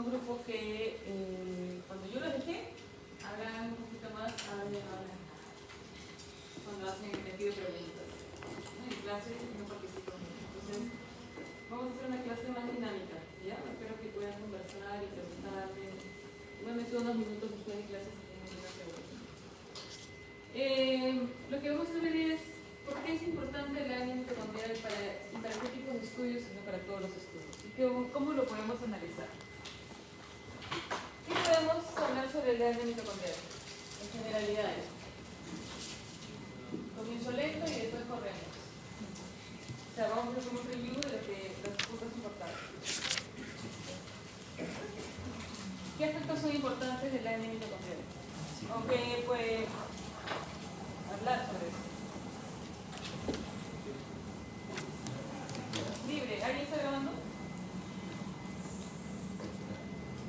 unos grupos que cuando yo los dejé, hablan un poquito más, ahora ya no hablan nada. Cuando hacen, me pido preguntas. ¿No? En clase no participo mucho. Entonces, vamos a hacer una clase más dinámica, ¿ya? Espero que puedan conversar y preguntarme. Igualmente unos minutos después de clase si tienen alguna pregunta. Lo que vamos a ver es por qué es importante el ADN mitocondrial para qué tipo de estudios y no para todos los estudios. Y cómo lo podemos analizar. ¿Qué podemos hablar sobre el ADN mitocondrial? En generalidades. Comienzo lento y después corremos. O sea, vamos a hacer un review de los puntos importantes. ¿Qué aspectos son importantes del ADN mitocondrial? Aunque puede hablar sobre eso. Libre, ¿alguien está grabando?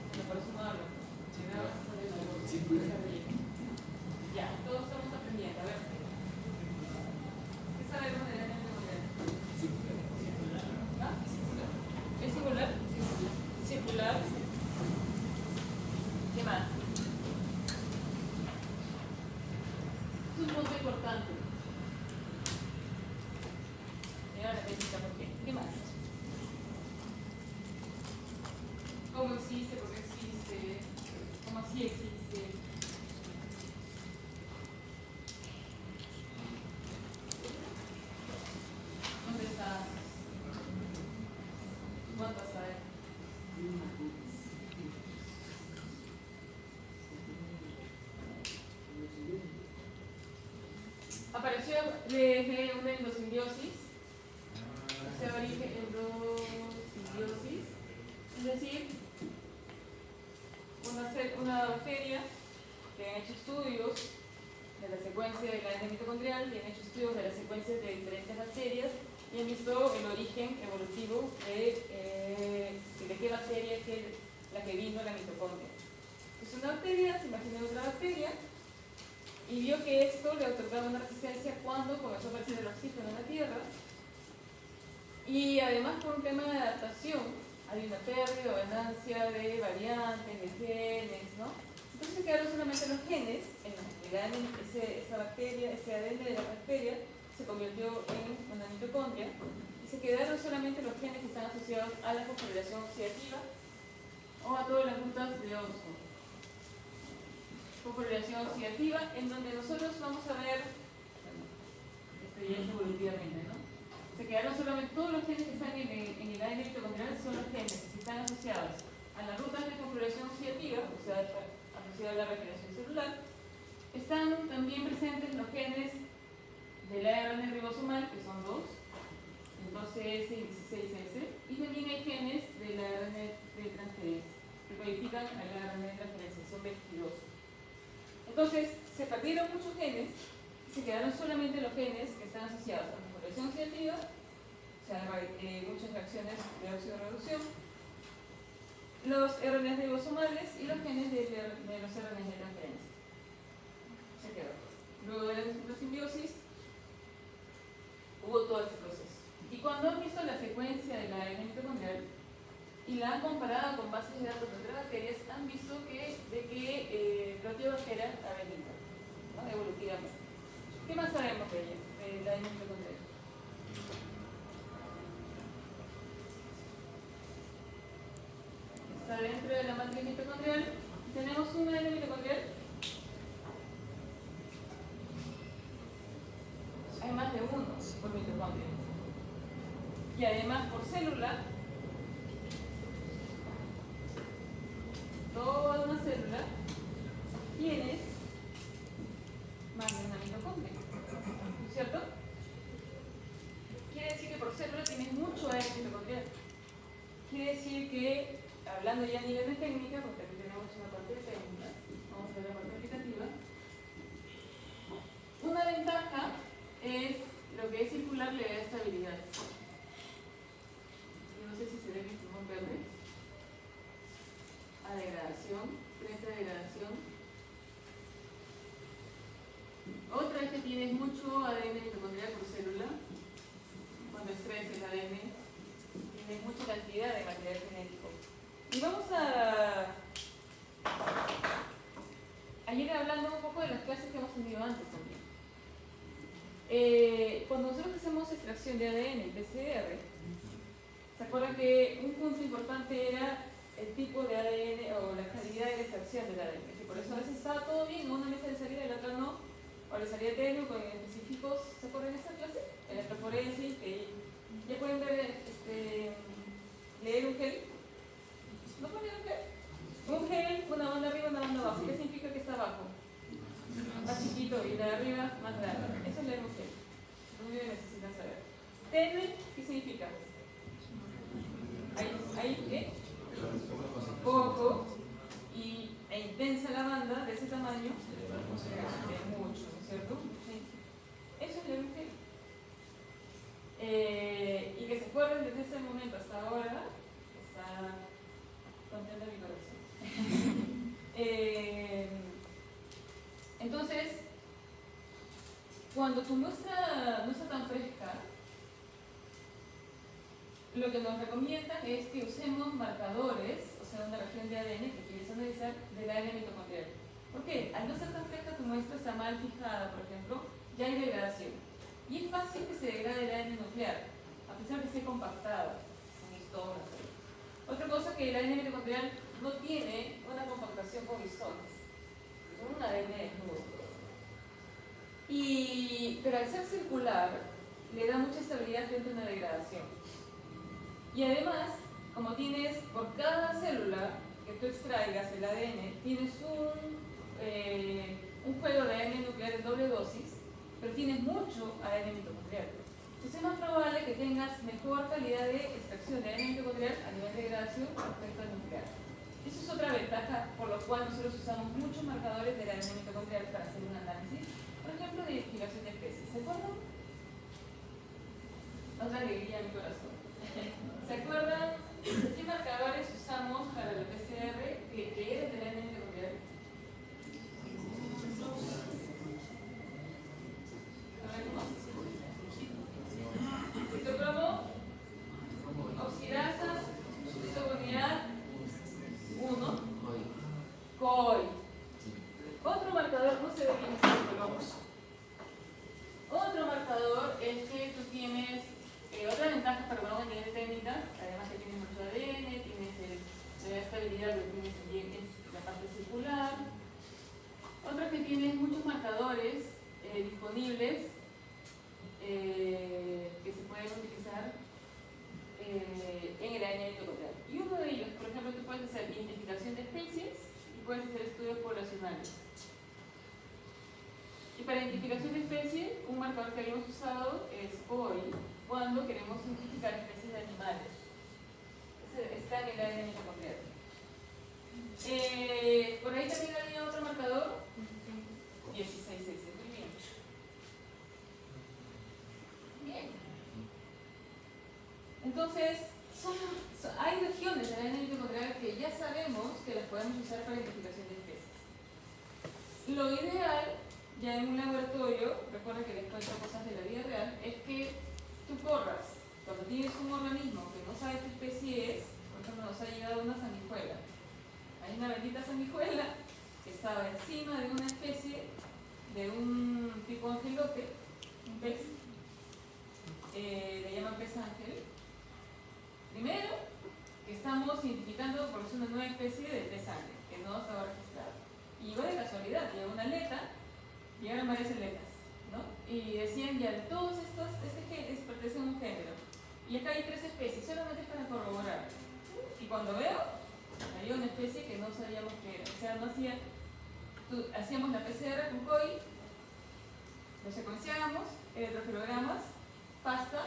Bueno, por eso no hablo. Ya, todos estamos aprendiendo. A ver. ¿Qué sabemos del ADN mitocondrial? ¿Ah? ¿Es singular? Circular. ¿Qué más? Es un punto importante. Y ahora me explica por qué. ¿Qué más? ¿Cómo existe? ¿Por qué existe? ¿Cómo así existe? ¿Dónde está? ¿Cuántas hay? Apareció desde una endosimbiosis, o sea, origen endosimbiosis, es decir, una bacteria que han hecho estudios de la secuencia del ADN mitocondrial, que han hecho estudios de las secuencias de diferentes bacterias y han visto el origen evolutivo de qué bacteria es la que vino a la mitocondria. Es una bacteria, se imaginó otra bacteria, y vio que esto le otorgaba una resistencia cuando comenzó a aparecer el oxígeno en la Tierra, y además por un tema de adaptación hay una pérdida o ganancia de variantes, de genes, ¿no? Entonces se quedaron solamente los genes, esa bacteria, ese ADN de la bacteria se convirtió en una mitocondria, y se quedaron solamente los genes que están asociados a la fosforilación oxidativa o a todas las rutas de Olson. Fosforilación oxidativa, en donde nosotros vamos a ver, esto ya es evolutivamente, ¿no? Se quedaron solamente todos los genes que están en el ADN mitocondrial, son los genes que están asociados a las rutas de fosforilación oxidativa, o sea, asociados a la regeneración celular. Están también presentes los genes del ARN ribosomal, que son dos, el 12S y el 16S, y también hay genes del ARN de transferencia, que codifican al ARN de transferencia, son 22. Entonces, se perdieron muchos genes y se quedaron solamente los genes que están asociados a la fosforilación oxidativa, o sea, muchas reacciones de oxidorreducción, los RNAs ribosomales y los genes de los RNAs de transferencia. Se quedó. Luego de la simbiosis, hubo todo ese proceso. Y cuando han visto la secuencia de la ADN mitocondrial y la han comparado con bases de datos de otras bacterias, han visto que Proteobacteria ha venido, ¿no? Evolutivamente. ¿Qué más sabemos de ella, de la ADN mitocondrial? Está dentro de la matriz mitocondrial. Tenemos un ADN mitocondrial. Hay más de uno por mitocondria. Y además por célula, toda una célula, tienes más de una mitocondria, ¿no es cierto? Quiere decir que por célula tienes mucho ADN mitocondrial. Quiere decir que, hablando ya a nivel de técnica, porque aquí tenemos una parte de técnica, vamos a ver la parte aplicativa, una ventaja es lo que es circular le da estabilidad. No sé si se ve mi pulmón verde. A degradación, frente a degradación. Otra es que tienes mucho ADN mitocondrial por célula. Cuando extraes el ADN, tienes mucha cantidad de material genético. Y vamos a ir hablando un poco de las clases que hemos tenido antes también. Cuando nosotros hacemos extracción de ADN y PCR, ¿se acuerdan que un punto importante era el tipo de ADN o la calidad de la extracción del ADN? Que por eso a veces estaba todo bien, una mesa de salida y la otra no, o le salía técnico con específicos. ¿Se acuerdan de esa clase? Electroforesis, que ya pueden ver, leer un gel. ¿No pueden leer un gel? Un gel, una banda arriba, una banda abajo. ¿Qué significa que está abajo? Más chiquito y de arriba más grande. Eso es leer un gel. No me necesitan saber. Tenue, ¿qué significa? Hay ¿qué? Poco e intensa la banda de ese tamaño, de mucho, ¿no es cierto? Sí. Eso es leer un gel. Y que se acuerden desde ese momento hasta ahora, está contenta mi corazón. Entonces, cuando tu muestra no está tan fresca, lo que nos recomiendan es que usemos marcadores, o sea, una región de ADN que quieres analizar del ADN mitocondrial. ¿Por qué? Al no ser tan fresca tu muestra está mal fijada, por ejemplo, ya hay degradación. Y es fácil que se degrade el ADN nuclear, a pesar de que esté compactado, con histonas. Otra cosa que el ADN mitocondrial no tiene una compactación con histonas, es un ADN desnudo. Pero al ser circular, le da mucha estabilidad frente a una degradación. Y además, como tienes por cada célula que tú extraigas el ADN, tienes un juego de ADN nuclear en doble dosis, pero tienes mucho ADN mitocondrial. Entonces es más probable que tengas mejor calidad de extracción de ADN mitocondrial a nivel de degradación respecto al nuclear. Eso es otra ventaja por lo cual nosotros usamos muchos marcadores del ADN mitocondrial para hacer un análisis, por ejemplo, de identificación de especies. ¿Se acuerdan? Otra alegría a mi corazón. ¿Se acuerdan qué marcadores usamos para la PCR que es del ADN mitocondrial? Citocromo, oxidasa, isogonidad 1, COI. Otro marcador, no se ve bien este color. Otro marcador es que tú tienes otra ventaja para una unidad técnica, además que tienes mucho ADN, tienes la estabilidad que tienes también es la parte circular. Otra que tienes muchos marcadores disponibles que se pueden utilizar en el ADN mitocondrial. Y uno de ellos, por ejemplo, tú puedes hacer identificación de especies y puedes hacer estudios poblacionales. Y para identificación de especie, un marcador que habíamos usado es COI, cuando queremos identificar especies de animales. Está en el ADN mitocondrial. Por ahí también había otro marcador, 1666, muy bien. Bien. Entonces, hay regiones del ADN mitocondrial que ya sabemos que las podemos usar para identificación de especies. Lo ideal, ya en un laboratorio, recuerda que les cuento cosas de la vida real, es que tú corras, cuando tienes un organismo que no sabes qué especie es, por ejemplo, nos ha llegado una sanguijuela. Hay una bendita sanguijuela que estaba encima de una especie de un tipo angelote, un pez, le llaman pez ángel. Primero, que estamos identificando porque es una nueva especie de pez ángel, que no estaba registrada. Y igual de casualidad, llegó una aleta, llegaron varias aletas, ¿no? Y decían ya, de todos estos, pertenece a un género. Y acá hay 3 especies, solamente para corroborar. Y cuando veo, había una especie que no sabíamos qué era. O sea, no hacíamos la PCR con COI, lo secuenciábamos, electrofilogramas, pasta,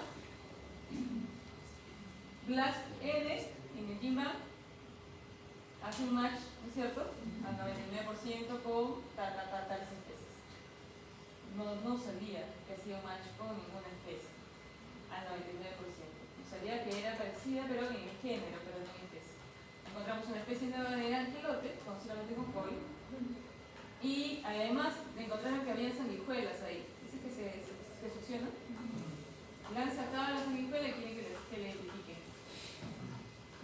BLAST N en el GMAP, hace un match, ¿no es cierto? Al 99% con tales especies. No sabía que hacía un match con ninguna especie, al 99%. No sabía que era parecida, pero en el género, pero no en especie. Encontramos una especie nueva de angelote, solamente con COI, y además encontraron que había sanguijuelas ahí. Dice que se succiona. Le han sacado la sanguijuela y quieren que le identifiquen.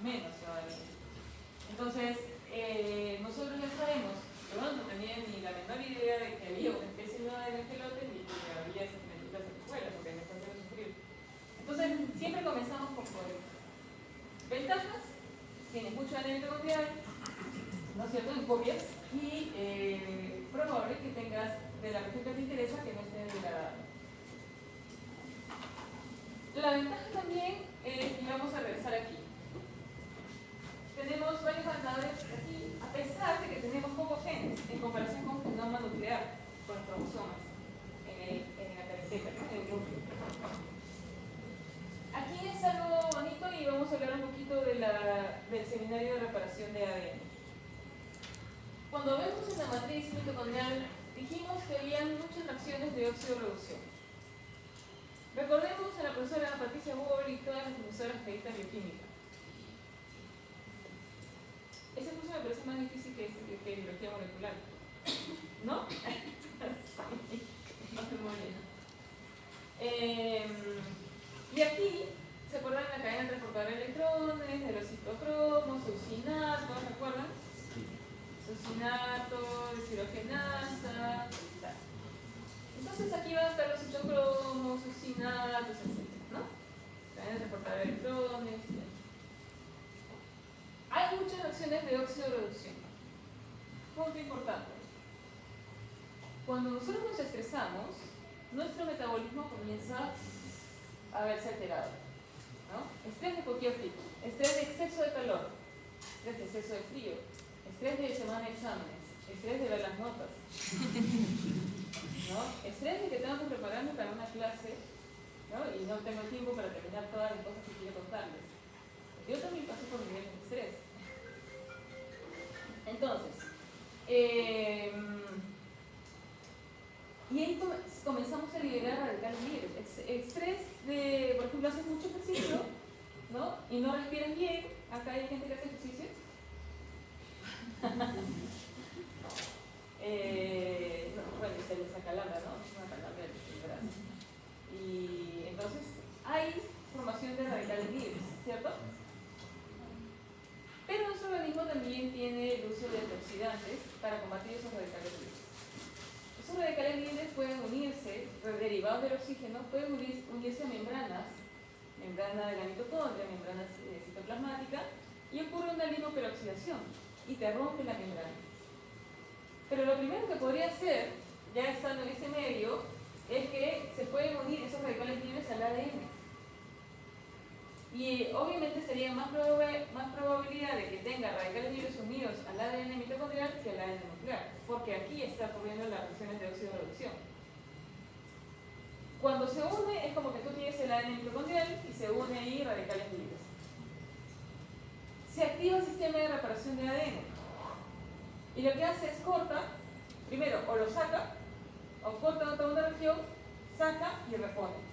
Menos todavía. cierto?, en copias, y probable que tengas de la región que te interesa que no esté de la... La ventaja también es, y vamos a regresar aquí, tenemos varios marcadores aquí, a pesar de que tenemos pocos genes en comparación con el genoma nuclear, con los cromosomas, en la característica, en el núcleo. Aquí es algo bonito y vamos a hablar un poquito de del seminario de reparación de ADN. Cuando vemos en la matriz mitocondrial, dijimos que había muchas reacciones de óxido-reducción. Recordemos a la profesora Patricia Bohr y todas las profesoras de esta bioquímica. Ese curso me parece más difícil que biología molecular. ¿No? No se muy bien. Y aquí se acuerdan la cadena transportadora de electrones, de los citocromos, succinato, ¿se acuerdan? Succinato, deshidrogenasa, tal. Entonces aquí van a estar los citocromos, succinatos, etc., ¿no? Cadena transportadora de electrones. Hay muchas reacciones de óxido-reducción. Punto importante. Cuando nosotros nos estresamos, nuestro metabolismo comienza a verse alterado, ¿no? Estrés de cualquier tipo, estrés de exceso de calor, estrés de exceso de frío, estrés de semana de exámenes, estrés de ver las notas, ¿no? Estrés de que tengo que prepararme para una clase, ¿no? Y no tengo tiempo para terminar todas las cosas que quiero contarles. Yo también paso por niveles de estrés. Entonces, y ahí comenzamos a liberar radicales libres. Estrés de, por ejemplo, haces mucho ejercicio, ¿no? Y no respiras bien. Acá hay gente que hace ejercicio. Bueno, y se les acalambra, ¿no? Es una calambre del brazo. Y entonces hay formación de radicales libres, ¿cierto? Pero nuestro organismo también tiene el uso de antioxidantes para combatir esos radicales libres. Esos radicales libres pueden unirse, derivados del oxígeno, pueden unirse a membrana de la mitocondria, membrana citoplasmática, y ocurre una lipoperoxidación y te rompe la membrana. Pero lo primero que podría hacer, ya estando en ese medio, es que se pueden unir esos radicales libres al ADN. Y obviamente sería más probabilidad de que tenga radicales libres unidos al ADN mitocondrial que al ADN nuclear, porque aquí está ocurriendo las reacciones de óxido-reducción. Cuando se une es como que tú tienes el ADN mitocondrial y se une ahí radicales libres. Se activa el sistema de reparación de ADN y lo que hace es corta, primero o lo saca, o corta toda una región, saca y repone.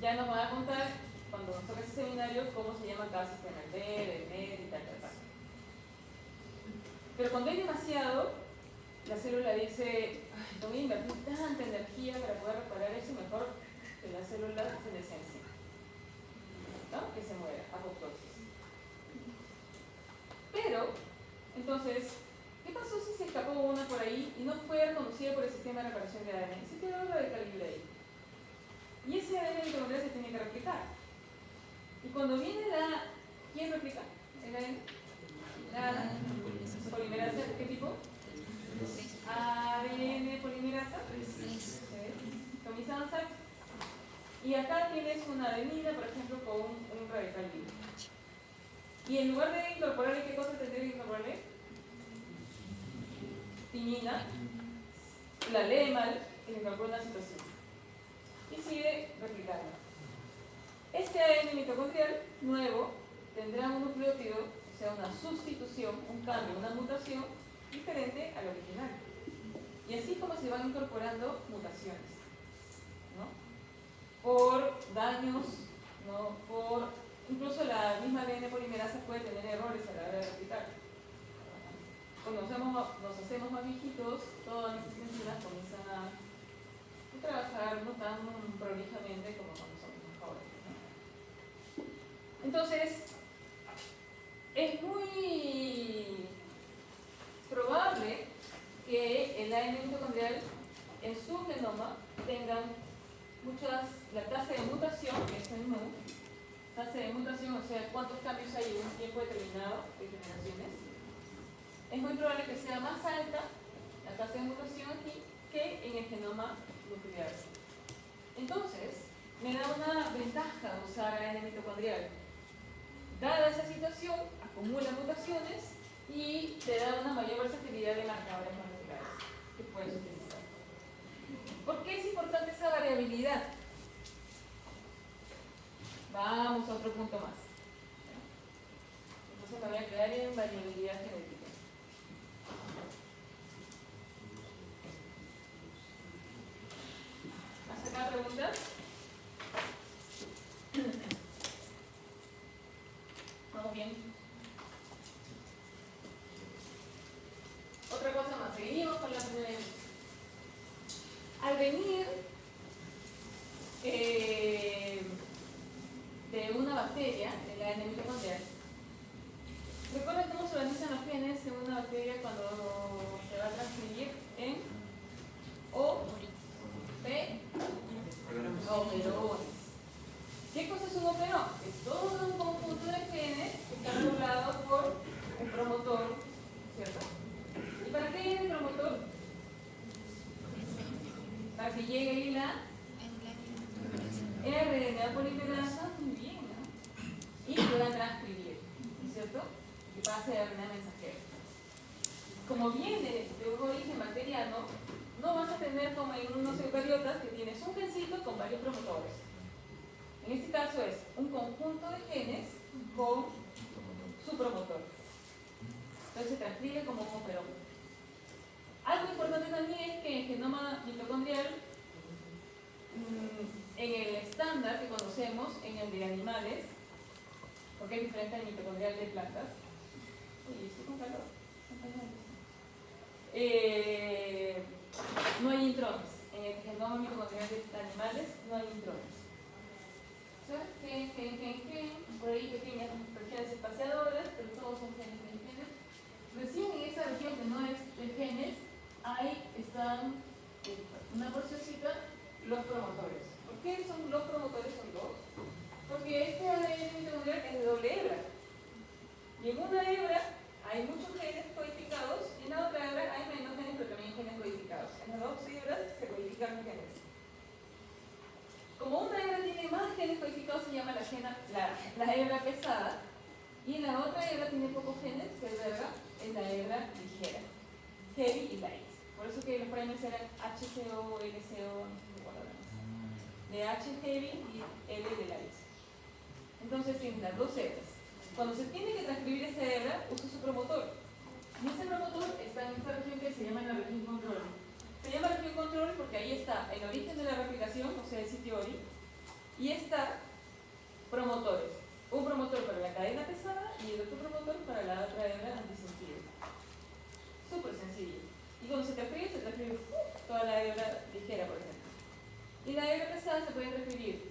Ya nos van a contar, cuando nos toque ese seminario, cómo se llama cada sistema, el D, el MED y tal. Pero cuando hay demasiado, la célula dice, ay, no voy a invertir tanta energía para poder reparar eso, mejor que la célula se descense, ¿no? Que se muera, apoptosis. Pero, entonces, ¿qué pasó si se escapó una por ahí y no fue reconocida por el sistema de reparación de ADN? Se quedó radical libre ahí. Y ese ADN mitocondrial se tiene que replicar. Y cuando viene ¿quién replica el ADN? La polimerasa, ¿qué tipo? ADN polimerasa. Comienza a avanzar. Y acá tienes una adenina, por ejemplo, con un radical libre. Y en lugar de incorporarle, ¿qué cosa tendría que incorporarle? Timina. La lee mal y le incorpora una situación. Y sigue replicando. Este ADN mitocondrial nuevo tendrá un nucleótido, o sea, una sustitución, un cambio, una mutación diferente al original. Y así es como se van incorporando mutaciones, ¿no? Por daños, ¿no? Incluso la misma ADN polimerasa puede tener errores a la hora de replicar. Cuando nos hacemos más viejitos, todas nuestras enzimas comienzan a trabajar no tan prolijamente como cuando somos más jóvenes, ¿no? Entonces, es muy probable que el ADN mitocondrial en su genoma tengan la tasa de mutación, que es en tasa de mutación, o sea, cuántos cambios hay en un tiempo determinado de generaciones, es muy probable que sea más alta la tasa de mutación aquí que en el genoma nuclear. Entonces, me da una ventaja usar ADN mitocondrial. Dada esa situación, acumula mutaciones y te da una mayor versatilidad de marcadores moleculares que puedes utilizar. ¿Por qué es importante esa variabilidad? Vamos a otro punto más. Entonces me voy a quedar en variabilidad genética. ¿Hasta acá preguntas? ¿Vamos bien? Otra cosa más, seguimos con la primera. Al venir de una bacteria, el ADN mitocondrial, ¿recuerdan cómo se organizan los genes en una bacteria cuando se va a transcribir en O, P, operones? ¿Qué cosa es un operón? Es todo un conjunto de genes que están regulados por un promotor, ¿cierto? ¿Y para qué es el promotor? Para que llegue ahí la RNA polimerasa, muy bien, ¿no? Y pueda transcribir, ¿cierto? Que pase de RNA mensajero. Como viene de un origen bacteriano, no vas a tener como en unos eucariotas que tienes un gencito con varios promotores. En este caso es un conjunto de genes con su promotor. Entonces se transcribe como un operón. Algo importante también es que en el genoma mitocondrial, en el estándar que conocemos, en el de animales, porque es diferente al mitocondrial de plantas. Uy, estoy con calor. No hay intrones. En el genoma mitocondrial de animales no hay intrones. Por ahí pequeñas regiones espaciadoras, pero todos son genes. Recién en esa región que no es de genes, ahí están una porcióncita, los promotores. ¿Por qué son los promotores? Son dos. Porque este ADN mitocondrial es de doble hebra. Y en una hebra hay muchos genes codificados y en la otra hebra hay menos genes, pero también genes codificados. En las dos hebras se codifican genes. Como una hebra tiene más genes codificados, se llama la hebra pesada. Y en la otra hebra tiene pocos genes, que es la hebra ligera. Heavy y light. Por eso que los primers eran HCO, LCO, no recuerdo más. De H heavy y L de light. Entonces tienes las dos hebras. Cuando se tiene que transcribir esa hebra, usa su promotor. Y ese promotor está en esta región que se llama la región control. Se llama región control porque ahí está el origen de la replicación, o sea, el sitio ori, y está promotores. Un promotor para la cadena pesada y el otro promotor para la otra hebra antisensible. Súper sencillo. Y cuando se transcribe toda la hebra ligera, por ejemplo. Y la hebra pesada se puede transcribir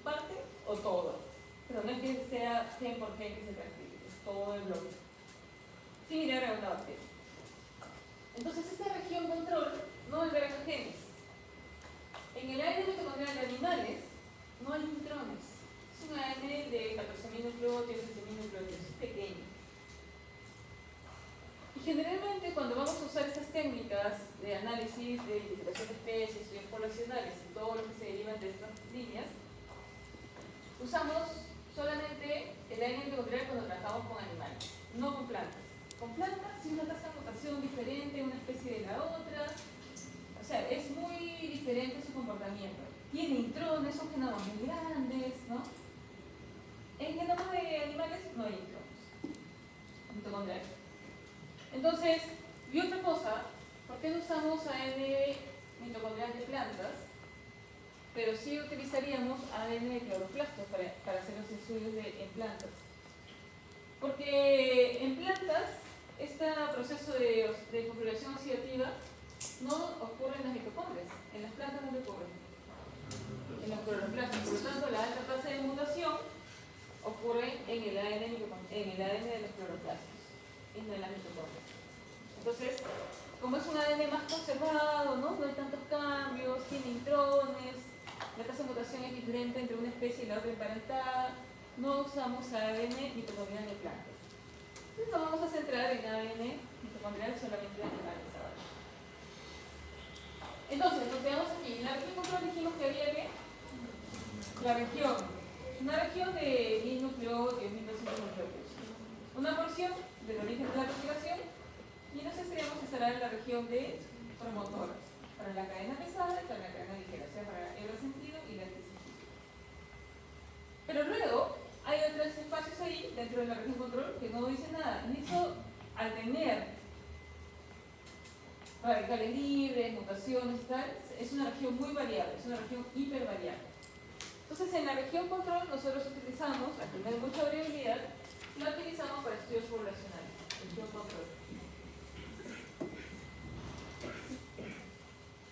parte o todo. Pero no es que sea gen por gen que se transcribe, es todo el bloque. Similar a una bacteria. Entonces, esta región control no alberga genes. En el ADN mitocondrial de animales no hay intrones. Es un ADN de 14.000 nucleótidos, 16.000 nucleótidos, es pequeño. Y generalmente cuando vamos a usar estas técnicas de análisis, de identificación de especies, estudios poblacionales y todo lo que se derivan de estas líneas, usamos solamente el ADN mitocondrial cuando trabajamos con animales, no con plantas. Con plantas sí una tasa de mutación diferente, una especie de la otra, o sea, es muy diferente su comportamiento. Tiene intrones, son genomas muy grandes, ¿no? En genomas de animales no hay intrones mitocondriales. Entonces, y otra cosa, ¿por qué no usamos ADN mitocondrial de plantas? Pero sí utilizaríamos ADN de cloroplastos para hacer los estudios en plantas. Porque en plantas, este proceso de configuración oxidativa no ocurre en las mitocondrias. En las plantas no ocurre. En los cloroplastos. Por lo tanto, la alta tasa de mutación ocurre en el ADN de los cloroplastos y no en las mitocondrias. Entonces, como es un ADN más conservado, ¿no? No hay tantos cambios, tiene intrones, la tasa de mutación es diferente entre una especie y la otra emparentada, no usamos ADN mitocondrial de plantas. Entonces nos vamos a centrar en ADN mitocondrial solamente de animales ahora. Entonces, nos quedamos aquí. En la región control dijimos que había que una región de 1000 núcleos, 10.200 nucleótidos. Una porción del origen de la replicación y nos estaríamos instalando en la región de promotoras para la cadena pesada y para la cadena ligera, o sea, para el sentido y la antisentido. Pero luego hay otros espacios ahí dentro de la región control que no dicen nada. Y eso, al tener radicales libres, mutaciones y tal, es una región muy variable, es una región hipervariable. Entonces, en la región control nosotros utilizamos, al tener mucha variabilidad, la utilizamos para estudios poblacionales, región control.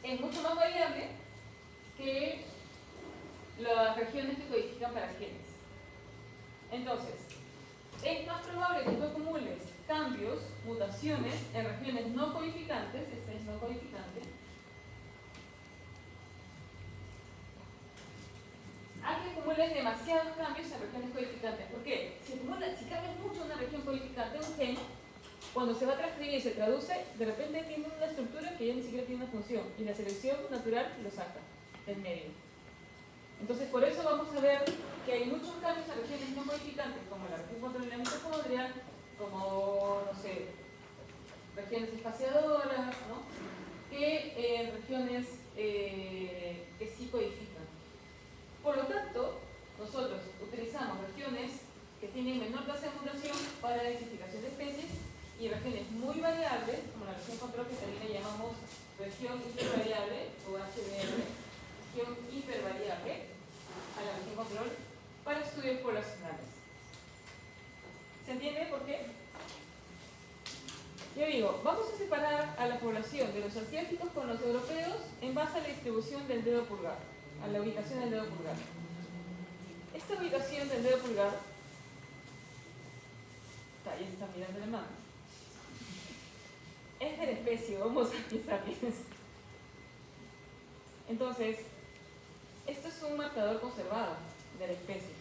Es mucho más variable que las regiones que codifican para genes. Entonces, es más probable que tú acumules cambios, mutaciones en regiones no codificantes, este es no codificante, a que acumules demasiados cambios en regiones codificantes. ¿Por qué? Si cambias mucho una región codificante, un gen, cuando se va a transcribir y se traduce, de repente tiene una estructura que ya ni siquiera tiene una función, y la selección natural lo saca del medio. Entonces, por eso vamos a ver que hay muchos cambios en regiones no codificantes, como la región control de la mitocondria, como, no sé, regiones espaciadoras, ¿no? Que en regiones que sí codifican. Por lo tanto, nosotros utilizamos regiones que tienen menor tasa de mutación para la identificación de especies y regiones muy variables, como la región control que también le llamamos región hipervariable o HBR, región hipervariable a la región control para estudios poblacionales. ¿Se entiende por qué? Yo digo, vamos a separar a la población de los asiáticos con los europeos en base a la distribución del dedo pulgar, a la ubicación del dedo pulgar. Esta ubicación del dedo pulgar, ahí está mirando la mano, es de la especie, vamos a pensar bien. Entonces, esto es un marcador conservado de la especie.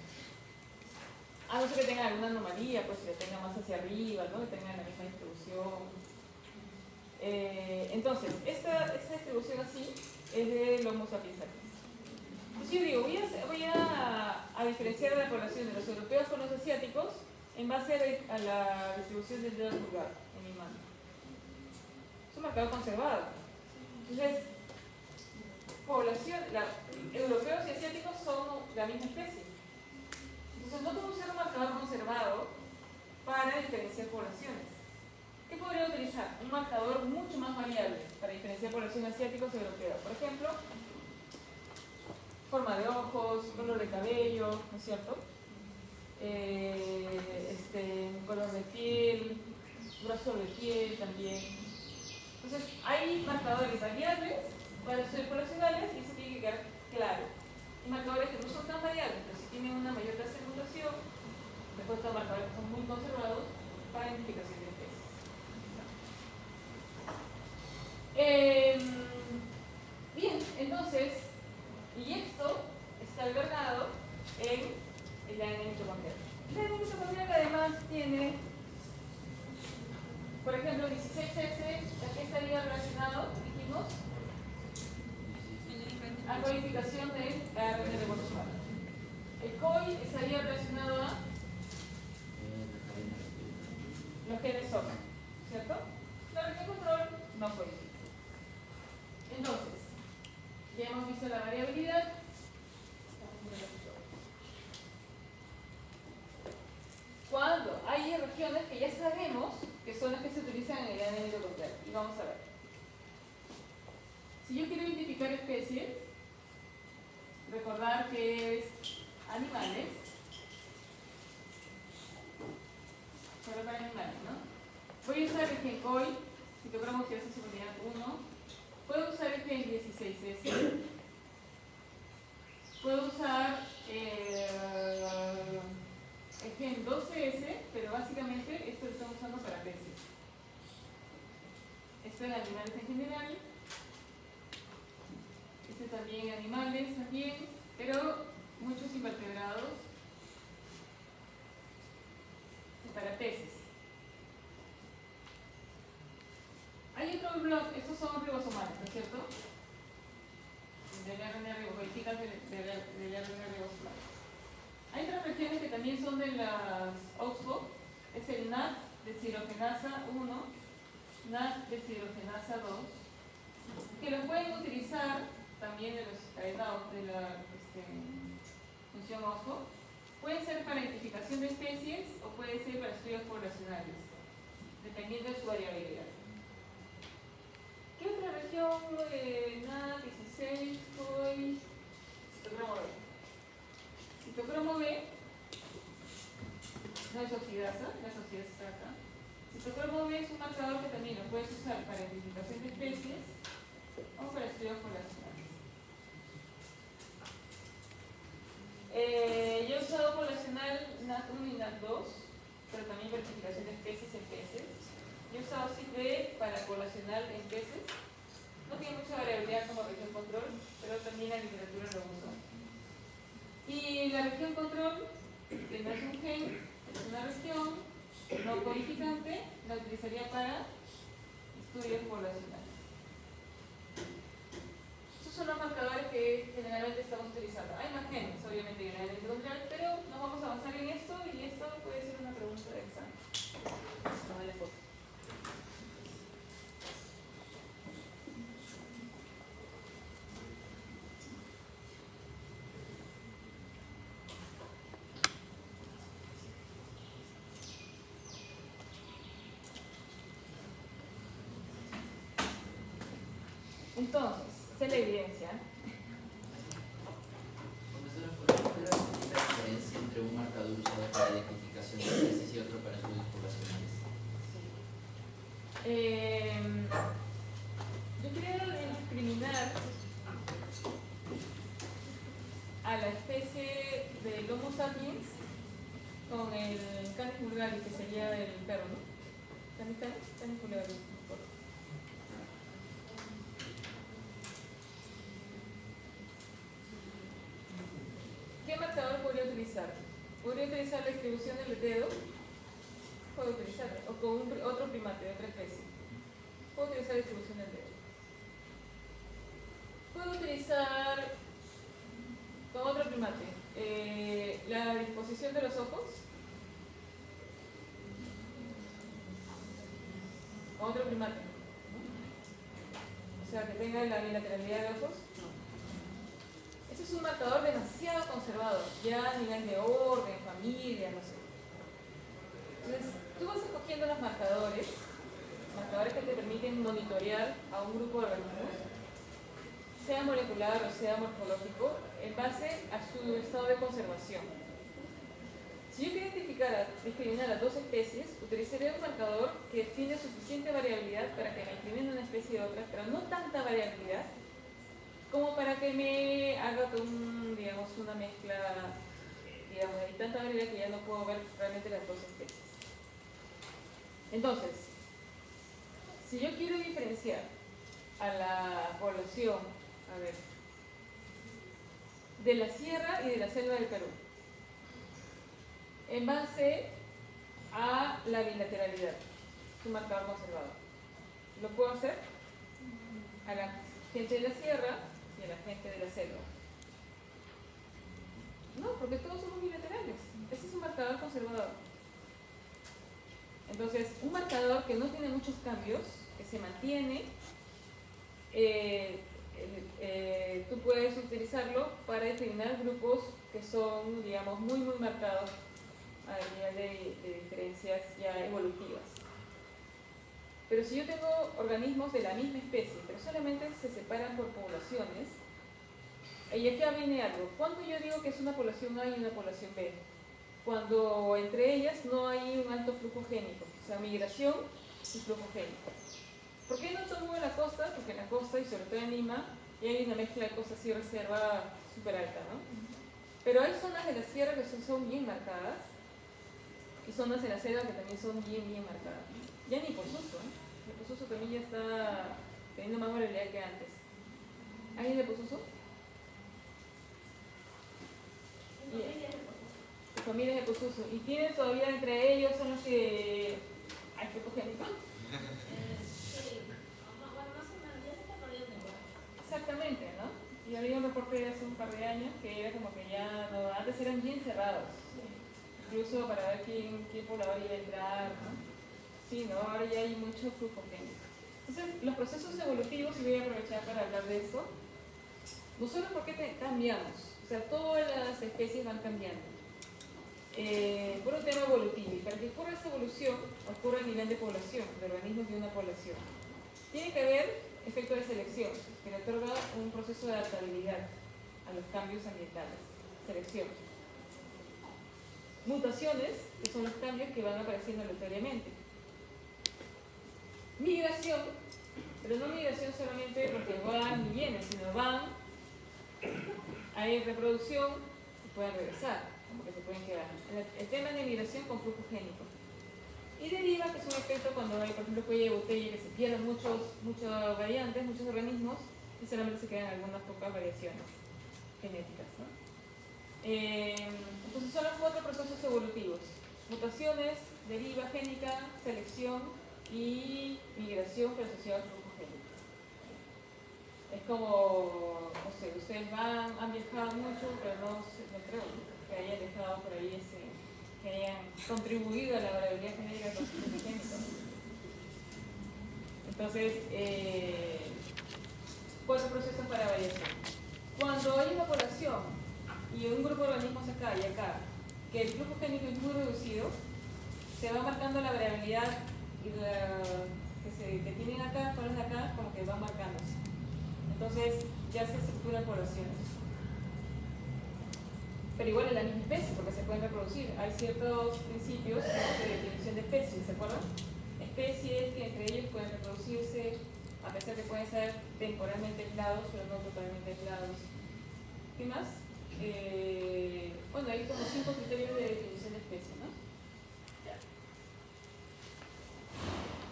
A no ser que tenga alguna anomalía, pues que tenga más hacia arriba, ¿no? Que tenga la misma distribución. Entonces, esta distribución así es de Homo sapiens sapiens. Entonces yo digo, voy a diferenciar a la población de los europeos con los asiáticos en base a la distribución del dedo pulgar en mi mano. Es un marcador conservado. Entonces, europeos y asiáticos son la misma especie. Entonces no puedo usar un marcador conservado para diferenciar poblaciones. ¿Qué podría utilizar? Un marcador mucho más variable para diferenciar poblaciones asiáticos y europeos. Por ejemplo, forma de ojos, color de cabello, ¿no es cierto? Color de piel, grosor de piel también. Entonces, hay marcadores variables para estudios poblacionales y eso tiene que quedar claro. Hay marcadores que no son tan variables, pero si tienen una mayor tasa de mutación, después estos marcadores que son muy conservados para identificación de especies. Bien, entonces, y esto está albergado en el ADN mitocondrial. El ADN mitocondrial además tiene, por ejemplo, 16S, ¿a qué estaría relacionado? Dijimos, a codificación del ARN de Volkswagen. El COI estaría relacionado a los genes SOC, ¿cierto? La región control no codifica. Entonces, ya hemos visto la variabilidad. Cuando hay regiones que ya sabemos que son las que se utilizan en el ADN mitocondrial. Y vamos a ver. Si yo quiero identificar especies, recordar que es animales, solo para animales, ¿no? Voy a usar el gen COI, citocromogenesis subunidad 1. Puedo usar el gen 16S. Puedo usar el gen 12S, pero básicamente esto lo estamos usando para peces. Esto en animales en general. Este también animales también, pero muchos invertebrados para peces. ejemplo, estos son ribosomales, ¿no es cierto? Del RNA ribosomales, del RNA ribosomales. Hay otras regiones que también son de las OXFO, es el NAT deshidrogenasa 1, NAT deshidrogenasa 2, que los pueden utilizar también de los cadenados de la función OXFO. Puede ser para identificación de especies o puede ser para estudios poblacionales, dependiendo de su variabilidad. ¿Qué otra región? NAT 16, COI, citocromo B. Citocromo B no es oxidasa, la oxidasa está acá. Citocromo B es un marcador que también lo puedes usar para identificación de especies o para estudios poblacionales. Yo he usado poblacional NAT1 y NAT2, pero también para identificación de especies en peces. Yo he usado CIP para poblacional en peces. No tiene mucha variabilidad como región control, pero también la literatura lo usa. Y la región control, que no es un gen, es una región no codificante, la utilizaría para estudios poblacionales. Estos son los marcadores que generalmente estamos utilizando. Hay más genes, obviamente, que en el control, pero nos vamos a avanzar en esto y esto puede ser una pregunta de examen. Tómale foto. Entonces, esa es la evidencia. Profesora, ¿cuál es la diferencia entre un marcador usado para identificación de especies y otro para estudios poblacionales? Yo quería discriminar a la especie del Homo sapiens con el Canis vulgaris, que sería el perro, ¿no? Canis vulgaris. ¿Qué marcador podría utilizar? Podría utilizar la distribución del dedo, puedo utilizarla, o con otro primate de otra especie. Puedo utilizar la distribución del dedo. Puedo utilizar con otro primate la disposición de los ojos, con otro primate, ¿no? O sea, que tenga la bilateralidad de ojos. Este es un marcador demasiado conservado, ya a nivel de orden, familia, no sé. Entonces, tú vas escogiendo los marcadores que te permiten monitorear a un grupo de organismos, sea molecular o sea morfológico, en base a su estado de conservación. Si yo quiero discriminar a dos especies, utilizaré un marcador que tiene suficiente variabilidad para que me discrimine una especie de otra, pero no tanta variabilidad como para que me haga digamos, una mezcla, digamos, hay tanta variabilidad que ya no puedo ver realmente las dos especies. Entonces, si yo quiero diferenciar a la población, de la sierra y de la selva del Perú, en base a la bilateralidad, su marcador conservado, ¿lo puedo hacer? A la gente de la sierra y a la gente de la selva. No, porque todos somos bilaterales. Ese es un marcador conservador. Entonces, un marcador que no tiene muchos cambios, que se mantiene, tú puedes utilizarlo para determinar grupos que son, digamos, muy marcados a nivel de diferencias ya evolutivas. Pero si yo tengo organismos de la misma especie, pero solamente se separan por poblaciones, y aquí viene algo. ¿Cuándo yo digo que es una población A y una población B? Cuando entre ellas no hay un alto flujo génico, o sea, migración y flujo génico. ¿Por qué no tomo en la costa? Porque en la costa, y sobre todo en Lima, y hay una mezcla de costas y reserva súper alta, ¿no? Pero hay zonas de la sierra que son bien marcadas, y zonas de la selva que también son bien marcadas. Ya ni Posuso, ¿eh? El Posuso también ya está teniendo más variabilidad que antes. ¿Alguien de Posuso? Familias de Posuso. ¿Y tienen todavía entre ellos, son los que hay flujo génico? exactamente, ¿no? Yo leí un reporte hace un par de años que era como que ya, no, antes eran bien cerrados, incluso para ver quién poblador iba a entrar, ¿no? Sí, ¿no? Ahora ya hay mucho flujo génico. Entonces, los procesos evolutivos, y voy a aprovechar para hablar de esto, nosotros ¿por qué cambiamos? O sea, todas las especies van cambiando. Por un tema evolutivo, y para que ocurra esa evolución, ocurre a nivel de población, de organismos de una población. Tiene que haber efecto de selección, que le otorga un proceso de adaptabilidad a los cambios ambientales. Selección. Mutaciones, que son los cambios que van apareciendo aleatoriamente. Migración, pero no migración solamente porque van y vienen, sino van, hay reproducción y pueden regresar, como que se pueden quedar. El tema de migración con flujo génico. Y deriva, que es un efecto cuando hay, por ejemplo, cuello de botella, que se pierden muchas variantes, muchos organismos, y solamente se quedan algunas pocas variaciones genéticas, ¿no? Entonces son los 4 procesos evolutivos: mutaciones, deriva génica, selección y migración, pero asociada al flujo génico. Es como, no sé, ustedes han viajado mucho, pero no creo que hayan dejado por ahí que hayan contribuido a la variabilidad genética con flujo génico. Entonces, 4 procesos para variación. Cuando hay una población y un grupo de organismos acá y acá, que el flujo génico es muy reducido, se va marcando la variabilidad y que tienen acá con los de acá, como que van marcándose. Entonces ya se estructuran poblaciones. Pero igual es la misma especie, porque se pueden reproducir. Hay ciertos principios de definición de especies, ¿se acuerdan? Especies que entre ellos pueden reproducirse, a pesar de que pueden ser temporalmente aislados, pero no totalmente aislados. ¿Qué más? Bueno, hay como 5 criterios de definición de especie, ¿no?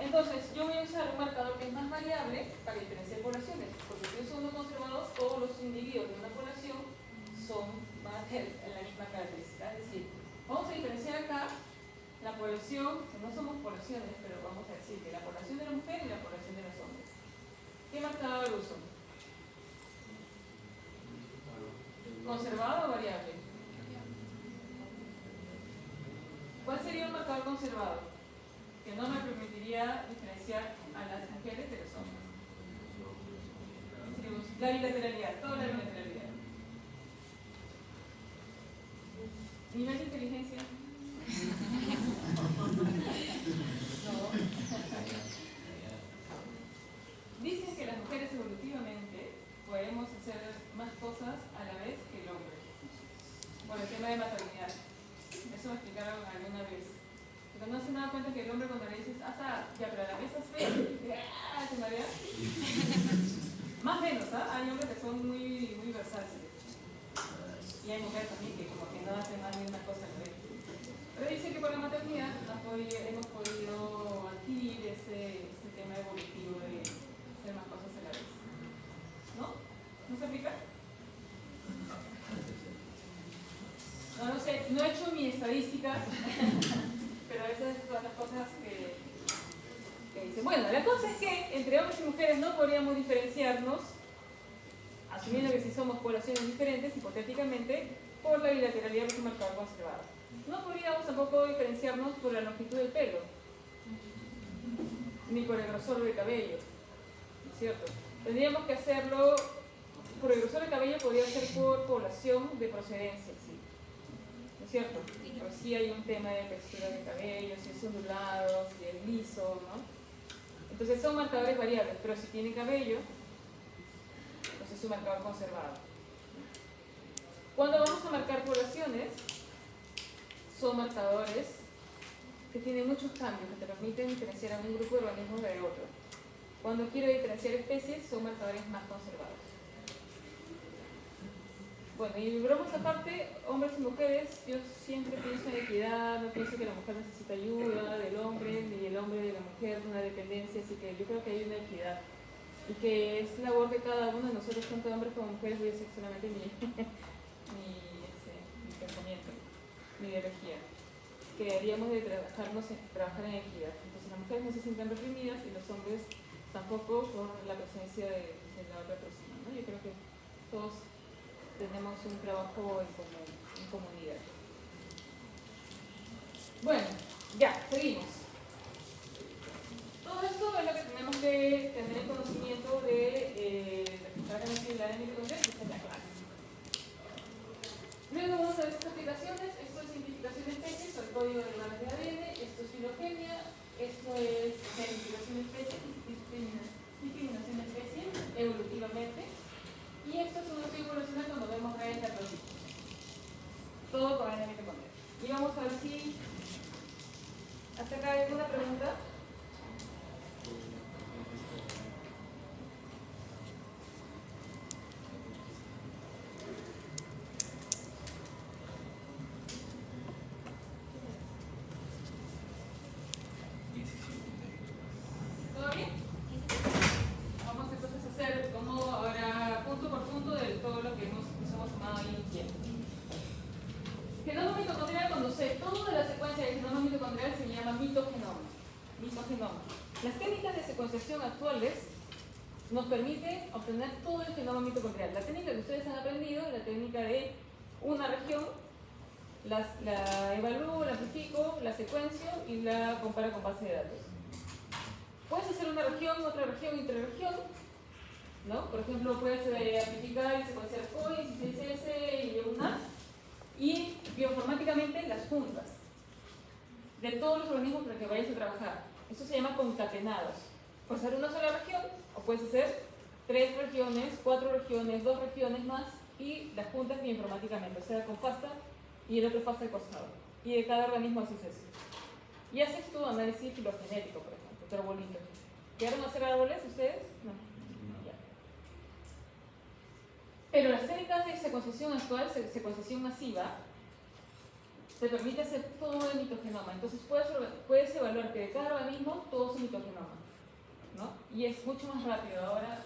Entonces, yo voy a usar un marcador que es más variable para diferenciar poblaciones, porque si uso uno conservador, todos los individuos de una población van a tener la misma característica. Es decir, vamos a diferenciar acá la población, que no somos poblaciones, pero vamos a decir que la población de la mujer y la población de los hombres. ¿Qué marcador uso? ¿Conservado o variable? ¿Cuál sería un marcador conservado? Que no me permitiría diferenciar a las mujeres de los hombres. La bilateralidad, toda la bilateralidad. ¿Nivel de inteligencia? No. Dicen que las mujeres evolutivamente podemos hacer más cosas a la vez que el hombre, por el tema de maternidad. Eso me explicaron alguna vez. Pero no se dan cuenta que el hombre, cuando le dices, ya, pero a la vez haz feo, se marea. Más o menos, hay hombres que son muy, muy versátiles. Y hay mujeres también que como que no hacen más de una cosa a la vez. Pero dice que por la maternidad hemos podido adquirir ese tema evolutivo de hacer más cosas a la vez. ¿No? ¿No se aplica? No sé, no he hecho mi estadística, pero esas son las cosas que dicen. Bueno, la cosa es que entre hombres y mujeres no podríamos diferenciarnos, asumiendo que si somos poblaciones diferentes, hipotéticamente, por la bilateralidad de su marcador conservado. No podríamos tampoco diferenciarnos por la longitud del pelo, ni por el grosor del cabello, ¿no es cierto? Tendríamos que hacerlo, por el grosor del cabello podría ser por población de procedencia, ¿sí? ¿No es cierto? Pero sí hay un tema de textura del cabello, si es ondulado, si es liso, ¿no? Entonces son marcadores variables, pero si tiene cabello, entonces es un marcador conservado. Cuando vamos a marcar poblaciones, son marcadores que tienen muchos cambios, que te permiten diferenciar a un grupo de organismos de otro. Cuando quiero diferenciar especies, son marcadores más conservados. Bueno, y bromas aparte, hombres y mujeres, yo siempre pienso en equidad, no pienso que la mujer necesita ayuda del hombre, ni el hombre de la mujer, una dependencia, así que yo creo que hay una equidad. Y que es labor de cada uno de nosotros, tanto hombres como mujeres, voy a decir solamente mi pensamiento, mi ideología, que deberíamos de trabajar en equidad. Entonces las mujeres no se sientan reprimidas y los hombres tampoco por la presencia de la otra persona. ¿no? Yo creo que todos tenemos un trabajo en comunidad. Bueno, ya, seguimos. Todo esto es lo que tenemos que tener conocimiento de la ADN mitocondrial, que está en la clase. Luego vamos a ver estas aplicaciones. Esto es simplificación de especies, o el código de barras de ADN. Esto es filogenia. Esto es identificación de especies, discriminación de especies evolutivamente. Y esto es uno que evoluciona cuando vemos redes de protitos. Todo con ADN mitocondrial. Y vamos a ver si hasta acá hay alguna pregunta. ¿Todo bien? Vamos entonces a hacer como ahora punto por punto de todo lo que nos hemos tomado ahí en tiempo. Genoma mitocondrial, cuando sé toda la secuencia del genoma mitocondrial, se llama mitogenoma. Las técnicas de secuenciación actuales nos permiten obtener todo el genoma mitocondrial. La técnica que ustedes han aprendido es la técnica de una región, la evalúo, la amplifico, la secuencio y la comparo con base de datos. Puedes hacer una región, otra región, interregión, ¿no? Por ejemplo, puedes amplificar y secuenciar COI, 16S y una, y bioinformáticamente las juntas de todos los organismos con los que vayas a trabajar. Eso se llama concatenados. Puedes hacer una sola región o puedes hacer 3 regiones, 4 regiones, 2 regiones más y las juntas bioinformáticamente, o sea, con FASTA y el otro FASTA al costado. Y de cada organismo haces eso. Y haces tu análisis filogenético, por ejemplo, otro bonito. ¿Llegaron a hacer árboles ustedes? No. Ya. Pero las técnicas de secuenciación actual, secuenciación masiva, te permite hacer todo el mitogenoma. Entonces puedes evaluar que de cada organismo todo su mitogenoma, ¿no? Y es mucho más rápido ahora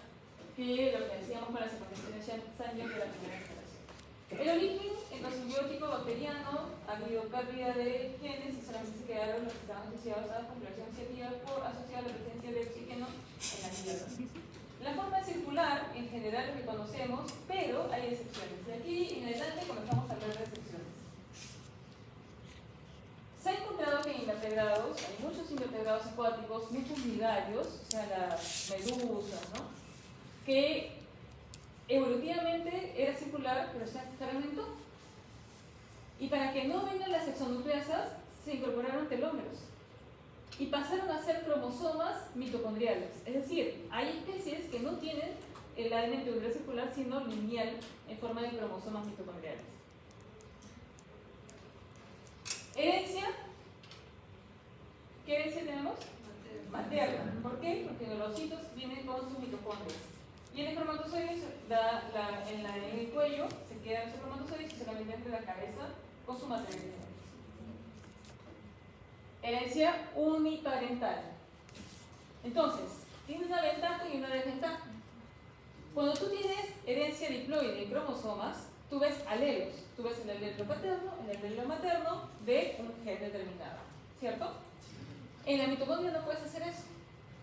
que lo que decíamos con la secuenciación de Sanger de la primera generación. El origen endosimbiótico bacteriano, ha habido pérdida de genes y solamente se quedaron los que estaban asociados a la configuración oxidativa por asociar la presencia de oxígeno en la tierra. La forma es circular, en general lo que conocemos, pero hay excepciones. De aquí en adelante comenzamos a hablar de excepciones. Se ha encontrado que en invertebrados, hay muchos invertebrados acuáticos, muchos migarios, o sea, las medusas, ¿no? Que evolutivamente era circular, pero se fragmentó. Y para que no vengan las exonucleasas, se incorporaron telómeros. Y pasaron a ser cromosomas mitocondriales. Es decir, hay especies que no tienen el ADN mitocondrial circular, sino lineal, en forma de cromosomas mitocondriales. Herencia. ¿Qué herencia tenemos? Materna. ¿Por qué? Porque los ocitos vienen con sus mitocondrias. Y el espermatozoide en el cuello se quedan los espermatozoides y solamente entre la cabeza con su materia. Herencia uniparental. Entonces, tiene una ventaja y una desventaja. Cuando tú tienes herencia diploide en cromosomas, tú ves alelos. Tú ves el alelo paterno, el alelo materno de un gen determinado. ¿Cierto? En la mitocondria no puedes hacer eso.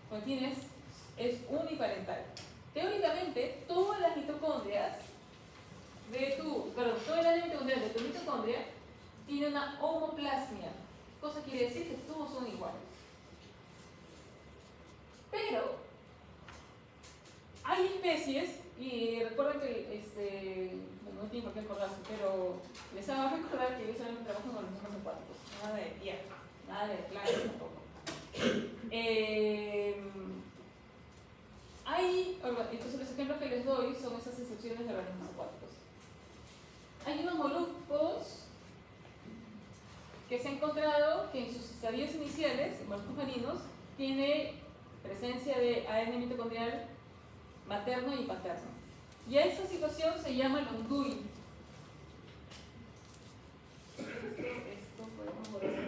Cuando es uniparental. Teóricamente, todas las mitocondrias todo el ADN mitocondrial de tu mitocondria tiene una homoplasmia. Cosa quiere decir que todos son iguales. Pero hay especies, y recuerden que, no tienen por qué acordarse, pero les hago recordar que yo solamente trabajo con organismos acuáticos, nada de tierra, nada de plantas tampoco. Entonces los ejemplos que les doy son esas excepciones de organismos acuáticos. Hay unos moluscos que se ha encontrado que en sus estadios iniciales, en moluscos marinos, tiene presencia de ADN mitocondrial materno y paterno. Y a esa situación se llama longui. Esto podemos volver a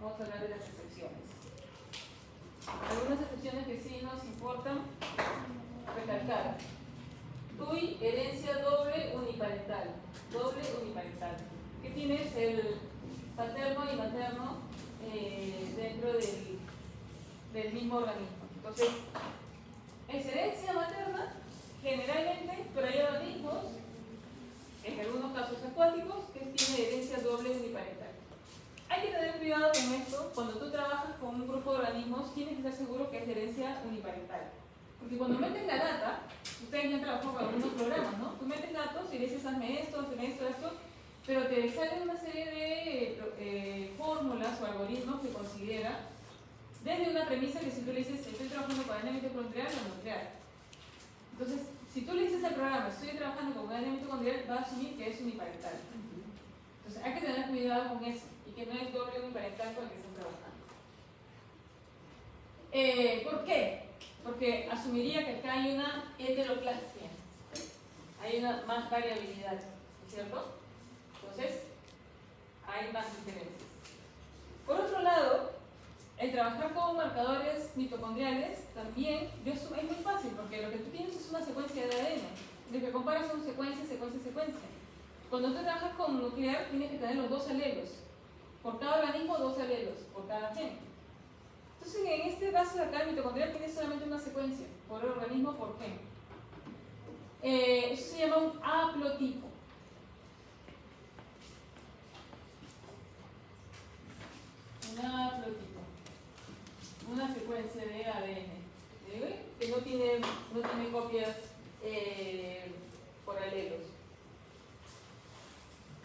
Vamos a hablar de las excepciones. Algunas excepciones que sí nos importan recalcar. DUI, herencia doble uniparental. Doble uniparental. Que tienes el paterno y materno dentro del mismo organismo. Entonces, Es herencia materna, generalmente, pero hay organismos, en algunos casos acuáticos, que tienen herencia doble uniparental. Hay que tener cuidado con esto. Cuando tú trabajas con un grupo de organismos, tienes que estar seguro que es de herencia uniparental. Porque cuando meten la data, ustedes ya han trabajado con algunos programas, ¿no? Tú metes datos y dices, hazme esto, pero te salen una serie de fórmulas o algoritmos que considera desde una premisa que si tú le dices, estoy trabajando con ADN mitocondrial o nuclear. Entonces, si tú le dices al programa, estoy trabajando con ADN mitocondrial, va a asumir que es uniparental. Entonces, hay que tener cuidado con eso y que no es doble uniparental con el que están trabajando. ¿Por qué? Porque asumiría que acá hay una heteroplasia, hay una más variabilidad, ¿cierto? Entonces, hay más diferencias. Por otro lado, el trabajar con marcadores mitocondriales también es muy fácil, porque lo que tú tienes es una secuencia de ADN. Lo que comparas son secuencia. Cuando tú trabajas con nuclear, tienes que tener los dos alelos. Por cada organismo, 2 alelos, por cada gen. Entonces, en este caso de acá, el mitocondrial tiene solamente una secuencia, por organismo, por gen. Eso se llama un haplotipo. Un haplotipo. Una secuencia de ADN, que no tiene copias por alelos.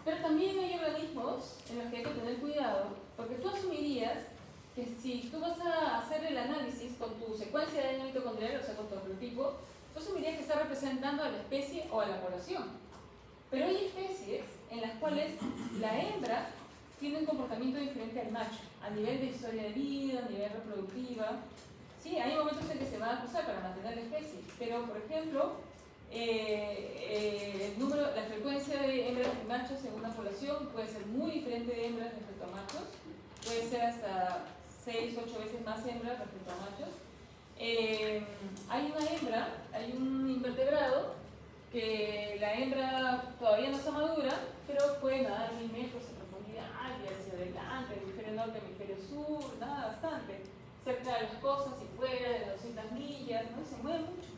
Pero también hay organismos en los que hay que tener cuidado, porque tú asumirías que si tú vas a hacer el análisis con tu secuencia de ADN mitocondrial, o sea, con tu haplotipo, tú asumirías que está representando a la especie o a la población. Pero hay especies en las cuales la hembra tiene un comportamiento diferente al macho, a nivel de historia de vida, a nivel reproductiva. Sí, hay momentos en que se va a usar para mantener la especie, pero por ejemplo, la frecuencia de hembras y machos en una población puede ser muy diferente de hembras respecto a machos, puede ser hasta 6 o 8 veces más hembras respecto a machos. Hay una hembra, hay un invertebrado que la hembra todavía no está madura, pero puede nadar 1000 metros en profundidad y hacia adelante, hemisferio norte, hemisferio sur, nada bastante, cerca de las costas y fuera de 200 millas, ¿no? Se mueve mucho.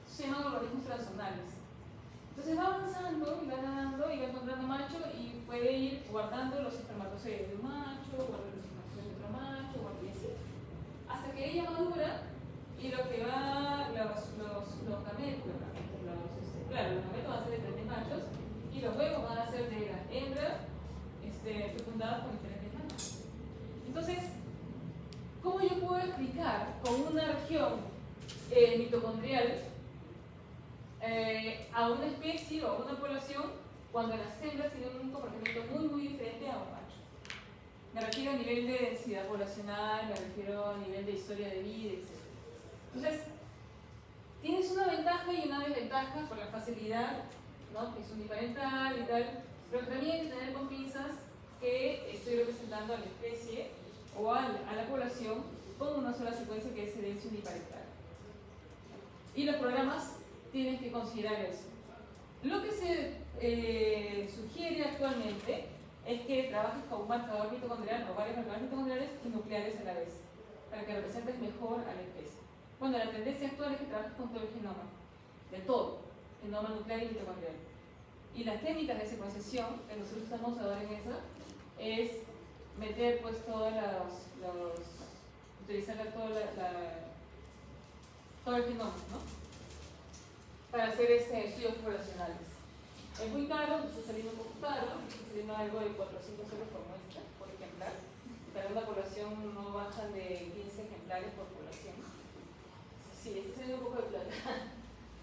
Se llaman organismos transhormonales. Entonces va avanzando y va nadando y va encontrando macho y puede ir guardando los espermatozoides de un macho, guardando los espermatozoides de otro macho, y así. Hasta que ella madura y lo que va, los gametos, claro, los gametos van a ser de diferentes machos y los huevos van a ser de la hembra fecundados por diferentes machos. Entonces, ¿cómo yo puedo explicar con una región mitocondrial a una especie o a una población cuando las hembras tienen un comportamiento muy diferente a un macho? Me refiero a nivel de densidad poblacional, me refiero a nivel de historia de vida, etc. Entonces, tienes una ventaja y una desventaja por la facilidad, ¿no? Que es uniparental y tal, pero también hay que tener con pinzas que estoy representando a la especie o a la población con una sola secuencia que es herencia uniparental. Y los programas tienen que considerar eso. Lo que se sugiere actualmente es que trabajes con un marcador mitocondrial o varios marcadores mitocondriales y nucleares a la vez, para que representes mejor a la especie. Bueno, la tendencia actual es que trabajes con todo el genoma, de todo, genoma nuclear y mitocondrial. Y las técnicas de secuenciación, que nosotros estamos ahora en esa, es meter pues todos utilizar todo el genoma, ¿no? Para hacer estudios poblacionales. Es muy caro, está saliendo un poco caro, está saliendo algo de 400 euros por muestra, por ejemplar. Para una población no bajan de 15 ejemplares por población. Sí, está saliendo un poco de plata,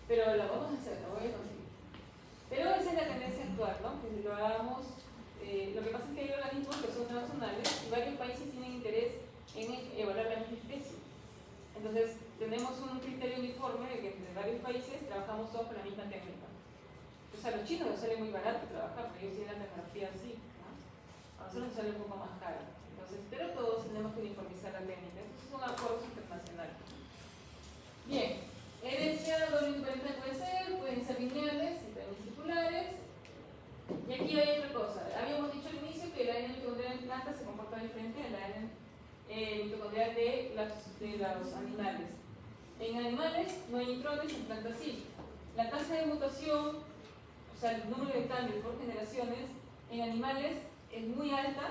pero la vamos a hacer, la voy a conseguir. Pero esa es la tendencia actual, ¿no? Que lo hagamos. Lo que pasa es que hay organismos que son transnacionales y varios países tienen interés en evaluar la misma especie. Entonces, tenemos un criterio uniforme de que entre varios países trabajamos todos con la misma técnica. Entonces, a los chinos les sale muy barato trabajar, porque ellos tienen la tecnología así, ¿no? A nosotros nos sale un poco más caro. Entonces, pero todos tenemos que uniformizar la técnica. Estos son acuerdos internacionales. Bien, herencia doble uniparental pueden ser lineales y también circulares. Y aquí hay otra cosa. Habíamos dicho al inicio que el ADN mitocondrial en plantas se comporta diferente al ADN mitocondrial de los animales. En animales no hay intrones, en plantas sí. La tasa de mutación, o sea, el número de cambios por generaciones, en animales es muy alta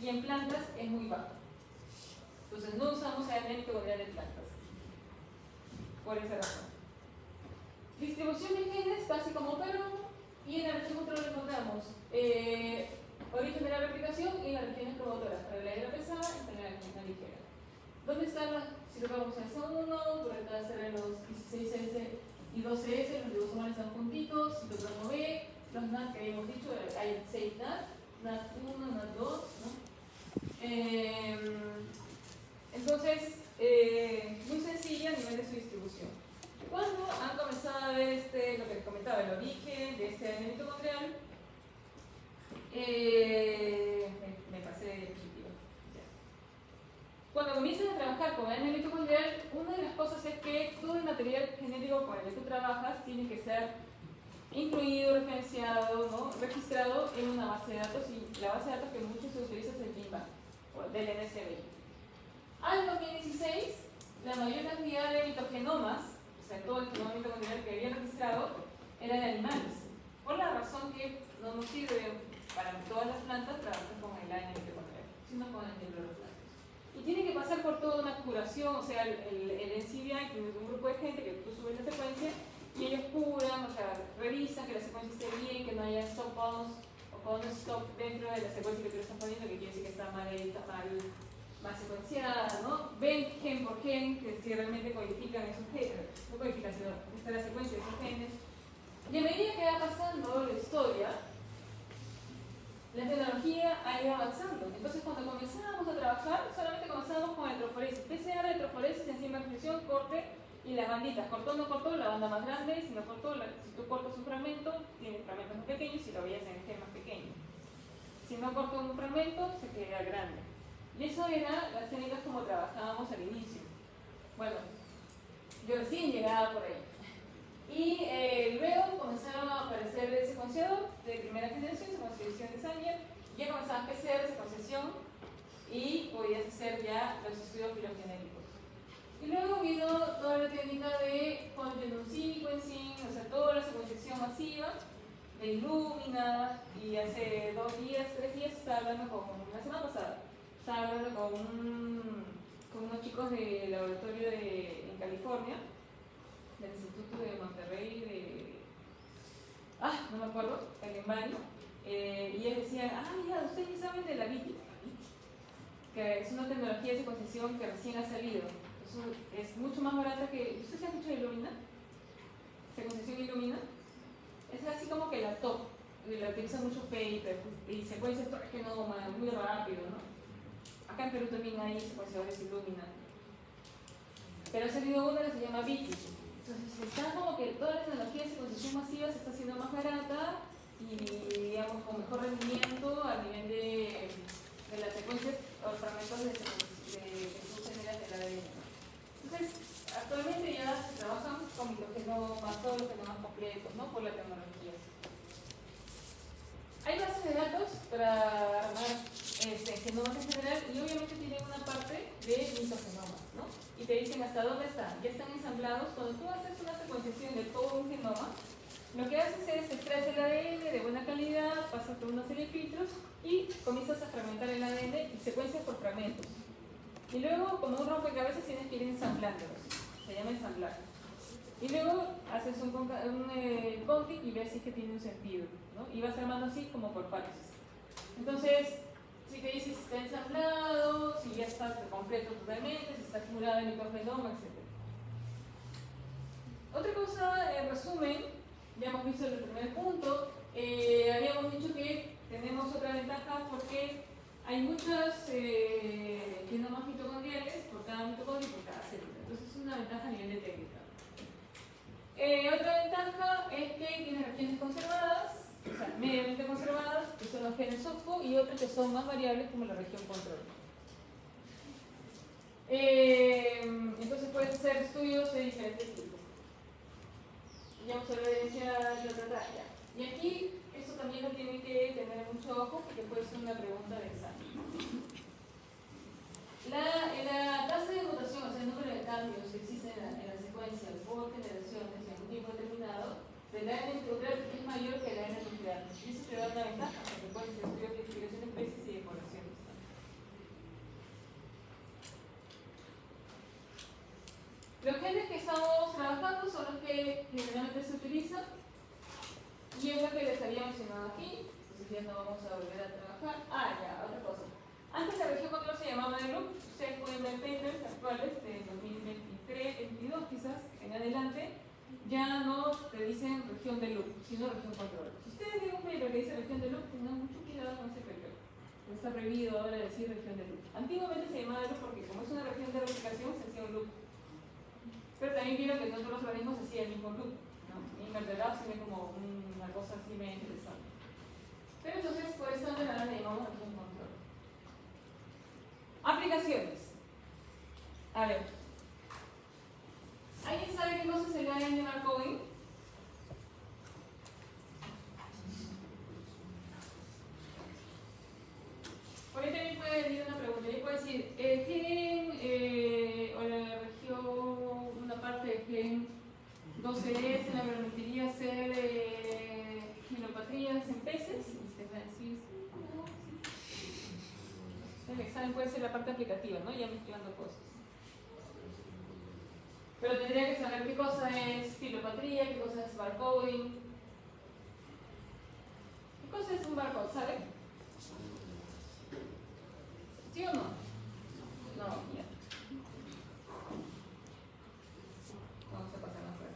y en plantas es muy baja. Entonces no usamos ADN mitocondrial en plantas, por esa razón. Distribución de genes, casi como perro, y en la región control encontramos origen de la replicación y las regiones promotoras, para la hidra pesada y para la ligera. ¿Dónde están las citocromosomas S1? Por acá serán los 16S y 12S, los ribosomas están juntitos, citocromo B, los NAT que habíamos dicho, hay 6 NAT, NAT1, NAT2, ¿no? Entonces, muy sencilla a nivel de su distribución. Cuando han comenzado a ver lo que les comentaba, el origen de este ADN mitocondrial, me pasé de diapositiva. Cuando comienzan a trabajar con ADN mitocondrial, una de las cosas es que todo el material genético con el que tú trabajas tiene que ser incluido, referenciado, ¿no? Registrado en una base de datos, y la base de datos que muchos se utiliza es el GenBank, o del NSBI. Al 2016, la mayor cantidad de mitogenomas, o sea, todo el genoma mitocondrial que había registrado, era de animales. Por la razón que no nos sirve para todas las plantas trabajar con el ADN mitocondrial, sino con el de los plantas. Y tiene que pasar por toda una curación, o sea, el NCBI tiene un grupo de gente que tú subes la secuencia y ellos curan, o sea, revisan que la secuencia esté bien, que no haya stop bounds o con stop dentro de la secuencia que tú le estás poniendo, que quiere decir que está mal secuenciada, ¿no? Ven gen por gen, que si realmente codifican esos genes, no codifican, sino está la secuencia de esos genes. Y a medida que va pasando la historia, la tecnología ha ido avanzando. Entonces, cuando comenzábamos a trabajar, solamente comenzábamos con electroforesis. PCR, electroforesis, enzima de fusión, corte y las banditas. Cortó o no cortó, la banda más grande. Si no cortó, si tú cortas un fragmento, tiene fragmentos más pequeños y lo veías en el gen más pequeño. Si no cortó un fragmento, se queda grande. Y eso era las técnicas como trabajábamos al inicio. Bueno, yo recién llegaba por ahí. Y luego comenzaron a aparecer el secuenciador de primera generación, secuenciación de Sanger, ya comenzaban a PCR, secuenciación, y podías hacer ya los estudios filogenéticos. Y luego vino toda la técnica de whole genome sequencing, o sea, toda la secuenciación masiva de Illumina, y hace 2 días, 3 días, estaba hablando la semana pasada, estaba hablando con unos chicos del laboratorio en California, del Instituto de Monterrey, no me acuerdo, Calimbani, y ellos decían, ya, ustedes saben de la BITI, que es una tecnología de secuenciación que recién ha salido. Es mucho más barata que... ¿Ustedes han dicho de Illumina? Secuenciación Illumina. Es así como que la top, la utilizan muchos papers y secuencias todo el genoma muy rápido, ¿no? Acá en Perú también hay secuenciadores Illumina. Pero ha salido una que se llama BITI. Entonces está como que toda la tecnología de secuenciación masiva se está haciendo más barata y, digamos, con mejor rendimiento a nivel de las secuencias o fragmentos que tú generas del ADN. Entonces, actualmente ya se trabajan con mitogenomas, todos los genomas completos, ¿no? Por la tecnología. Hay bases de datos para armar genomas en general y obviamente tienen una parte de mitogenomas, ¿no? Y te dicen hasta dónde están. Ya están ensamblados. Cuando tú haces una secuenciación de todo un genoma, lo que haces es extraes el ADN de buena calidad, pasas por una serie de filtros y comienzas a fragmentar el ADN y secuencias por fragmentos. Y luego, como un rompecabezas, tienes que ir ensamblándolos. Se llama ensamblar. Y luego haces un counting y ves si es que tiene un sentido, ¿no? Y vas armando así como por partes. Entonces, si te dices si está ensamblado, si ya está completo totalmente, si está acumulado en microgenoma, etc. Otra cosa, en resumen, ya hemos visto el primer punto, habíamos dicho que tenemos otra ventaja porque hay muchos genomas mitocondriales por cada mitocondrio y por cada célula. Entonces es una ventaja a nivel de técnica. Otra ventaja es que tiene regiones conservadas, o sea, mediamente conservadas, que son los genes OFO, y otras que son más variables como la región control. Entonces puedes hacer estudios de diferentes tipos. Ya vamos a ver ya. Y aquí, eso también lo tienen que tener mucho ojo porque puede ser una pregunta de examen. La tasa de mutación, o sea, el número de cambios que existen en la secuencia frecuencia por generaciones en un tiempo determinado del ADN mitocondrado es mayor que el ADN nuclear. Y eso te da una ventaja, porque puedes estudiar identificación de especies y de poblaciones. Los genes que estamos trabajando son los que generalmente se utilizan y es lo que les había mencionado aquí. Entonces ya no vamos a volver a trabajar. Ah, ya, otra cosa. Antes la región control se llamaba de loop. Ustedes pueden ver papers actuales de 2023, 2022 quizás en adelante. Ya no te dicen región de loop, sino región control. Si ustedes ven un paper que dice región de loop, tengan mucho cuidado con ese paper. Está prohibido ahora decir región de loop. Antiguamente se llamaba de loop porque como es una región de replicación se hacía un loop. Pero también vieron que en otros organismos se hacía el mismo loop, ¿no? En invertebrados se ve como una cosa así medio interesante. Pero entonces, por eso ahora le llamamos región control. Aplicaciones. A ver. ¿Alguien sabe qué cosa es el ADN barcoding? Por ahí también puede venir una pregunta. Ahí puede decir, gen o la región, una parte del gen 12S me permitiría hacer gilopatías en peces. Ustedes van a decir, no, sí. El examen puede ser la parte aplicativa, ¿no? Ya mezclando cosas. Pero tendría que saber qué cosa es filopatría, qué cosa es barcoding. ¿Qué cosa es un barcode? ¿Sabe? ¿Sí o no? No, ya. Vamos a pasar más fuera.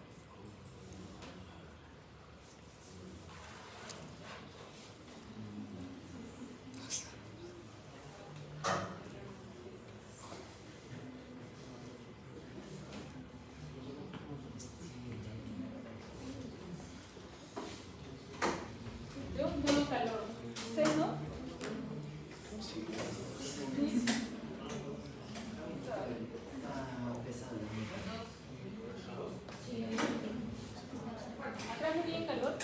Yo tengo calor. ¿Ustedes no? ¿Atrás no tienen calor?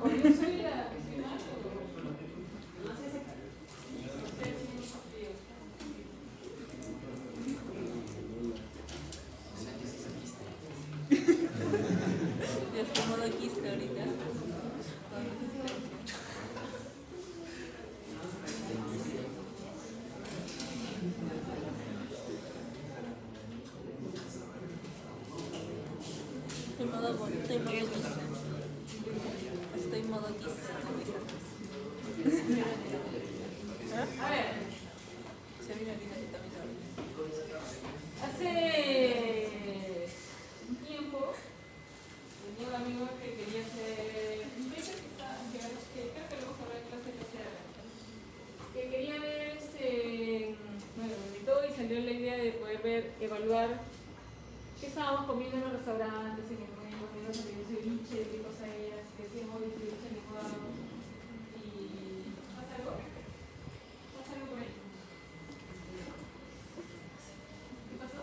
Porque yo soy la que soy más, no sé si ustedes tienen frío. Ya está modo quiste ahorita. Estoy modo bonito y modo quiste. Estoy modo quiste. A ver, Se viene bien aquí también ahorita. hace un tiempo tenía un amigo que quería hacer un paper que creo que luego sabrá en clase de PCR, que quería ver, bueno, me invitó y salió la idea de poder ver, evaluar qué estábamos comiendo en los restaurantes, en el nuevo, comiendo ceviche, qué cosa era, si decíamos de ceviche licuado y ¿pasa algo? ¿Pasa algo por ahí? ¿Qué pasó?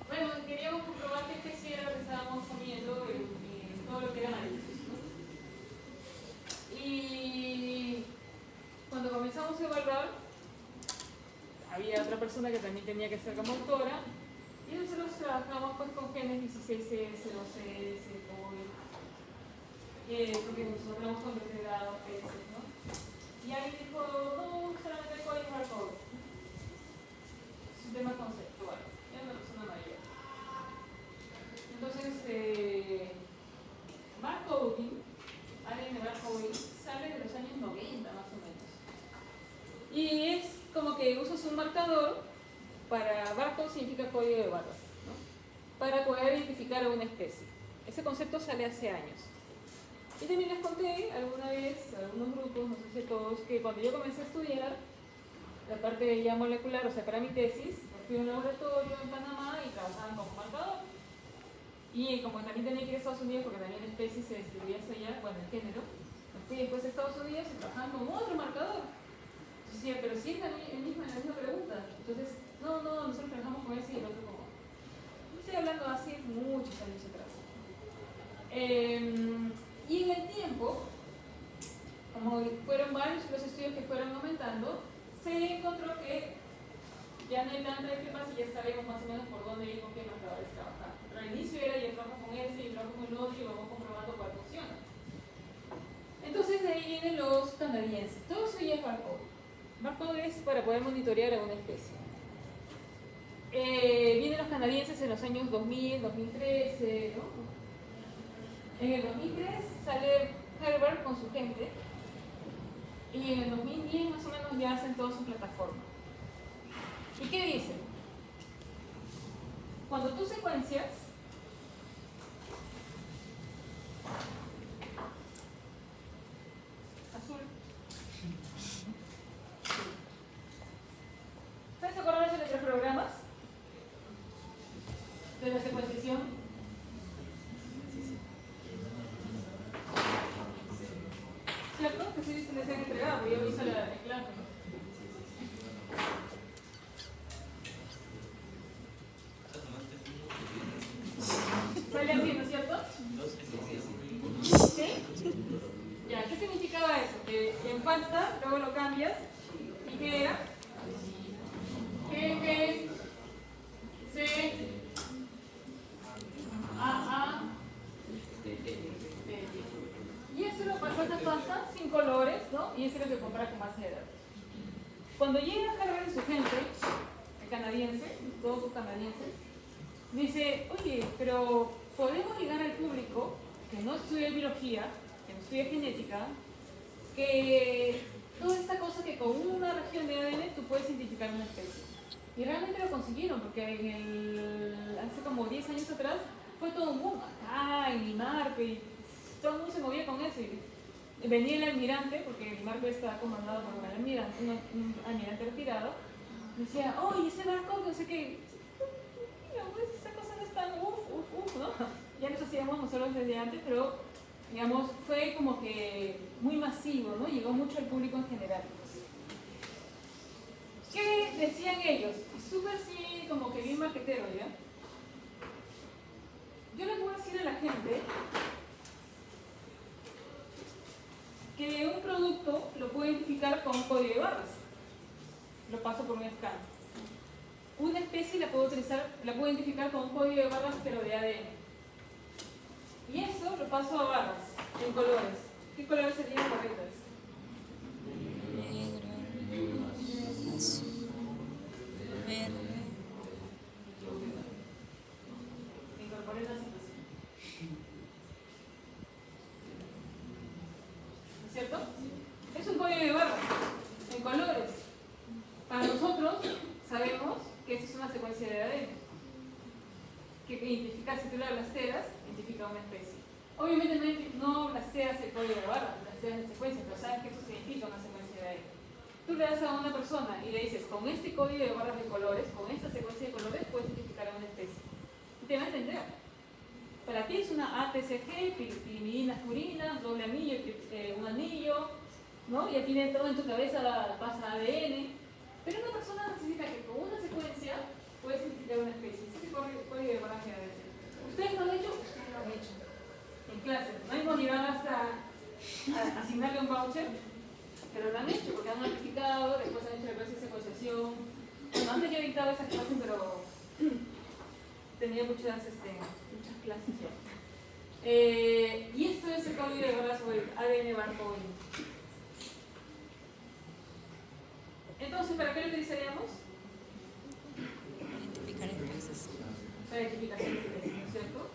Bueno, queríamos comprobar qué especie era lo que estábamos comiendo en todo lo que era mariscos, ¿no? Y cuando comenzamos a evaluar, había otra persona que también tenía que ser como autora, y nosotros trabajamos pues con genes 16S, 12S, COVID, porque nosotros trabajamos con vertebrados, peces, ¿no? Y alguien dijo, no, solamente el código barcode. Es un tema conceptual, es una persona mayor. Entonces, barcoding, ADN barcoding, sale de los años 90 más o menos. Y es como que usas un marcador para barcode significa código de barras, ¿no? Para poder identificar a una especie. Ese concepto sale hace años. Y también les conté alguna vez a algunos grupos, no sé si todos, que cuando yo comencé a estudiar la parte ya molecular, o sea, para mi tesis, fui a un laboratorio en Panamá y trabajaban como marcador. Y como también tenía que ir a Estados Unidos, porque también la especie se distribuía hacia allá, bueno, el género, me fui después a Estados Unidos y trabajaban con otro marcador. Decía, pero sí es la misma pregunta. Entonces, no, nosotros trabajamos con ese y el otro como. No estoy hablando así muchos años atrás. Y en el tiempo, como fueron varios los estudios que fueron aumentando, se encontró que ya no hay tanta discrepancia y ya sabemos más o menos por dónde ir con qué marcadores trabajar. Pero al inicio era yo trabajo con ese, yo trabajo con el otro y vamos comprobando cuál funciona. Entonces de ahí vienen los canadienses. Todo eso ya es barcode. Barcode es para poder monitorear a una especie. Vienen los canadienses en los años 2000, 2013, ¿no? En el 2003 sale Herbert con su gente y en el 2010 más o menos ya hacen toda su plataforma. ¿Y qué dicen? Cuando tú secuencias, azul, ¿ustedes se acuerdan de los programas? De la secuenciación. ¿Cierto? Que sí se les han entregado, porque yo hice la clase. Sale así, ¿no es cierto? ¿Sí? Ya, ¿qué significaba eso? Que en pasta, luego lo cambias, ¿y qué era? G, C, A, y eso lo pasó a esta pasta sin colores, ¿no? Y eso es lo que compara con base de datos. Cuando llega a cargar su gente, el canadiense, todos sus canadienses, dice, oye, pero podemos llegar al público que no estudia biología, que no estudia genética, que toda esta cosa que con una región de ADN tú puedes identificar una especie. Y realmente lo consiguieron, porque hace como 10 años atrás fue todo un boom acá, en Limarpe, y todo el mundo se movía con eso. Y venía el almirante, porque Limarpe está comandado por un almirante retirado, decía, oye, ese barco, no sé qué. Mira, pues esa cosa no es tan ¿no? Ya lo hacíamos nosotros desde antes, pero digamos, fue como que muy masivo, ¿no? Llegó mucho al público en general. ¿Qué decían ellos? Súper sí, como que bien marquetero, ¿ya? Yo le puedo decir a la gente que un producto lo puedo identificar con un código de barras. Lo paso por un scan. Una especie la puedo identificar con un código de barras, pero de ADN. Y eso lo paso a barras, en colores. ¿Qué colores serían correctos? Negro, azul, verde. Incorporé la situación. ¿No es cierto? Es un código de barras, en colores. Para nosotros, sabemos que esta es una secuencia de ADN. Que identifica, si tú la blasteas, identifica una especie. Obviamente no blasteas el código de barras, blasteas la secuencia, pero sabes que eso significa una secuencia de ADN. Tú le das a una persona y le dices, con este código de barras de colores, con esta secuencia de colores, puedes identificar a una especie. Y te va a entender. Para ti es una ATCG, pirimidinas purinas, doble anillo, un anillo, ¿no? Ya tiene todo en tu cabeza, pasa ADN. Pero una persona necesita que con una secuencia puedes identificar una especie. Ese es el código de barras de ADN. ¿Ustedes lo han hecho? Ustedes lo han hecho. En clase. No hemos llegado hasta asignarle un voucher, pero lo han hecho porque han notificado, después han hecho la clase de secuenciación. Bueno, antes yo dictaba esas clases, pero tenía muchas clases ya. Y esto es el código de barras sobre el ADN barcode. Entonces, ¿para qué lo utilizaríamos? Identificar especies. Para identificación de especies, ¿no es cierto?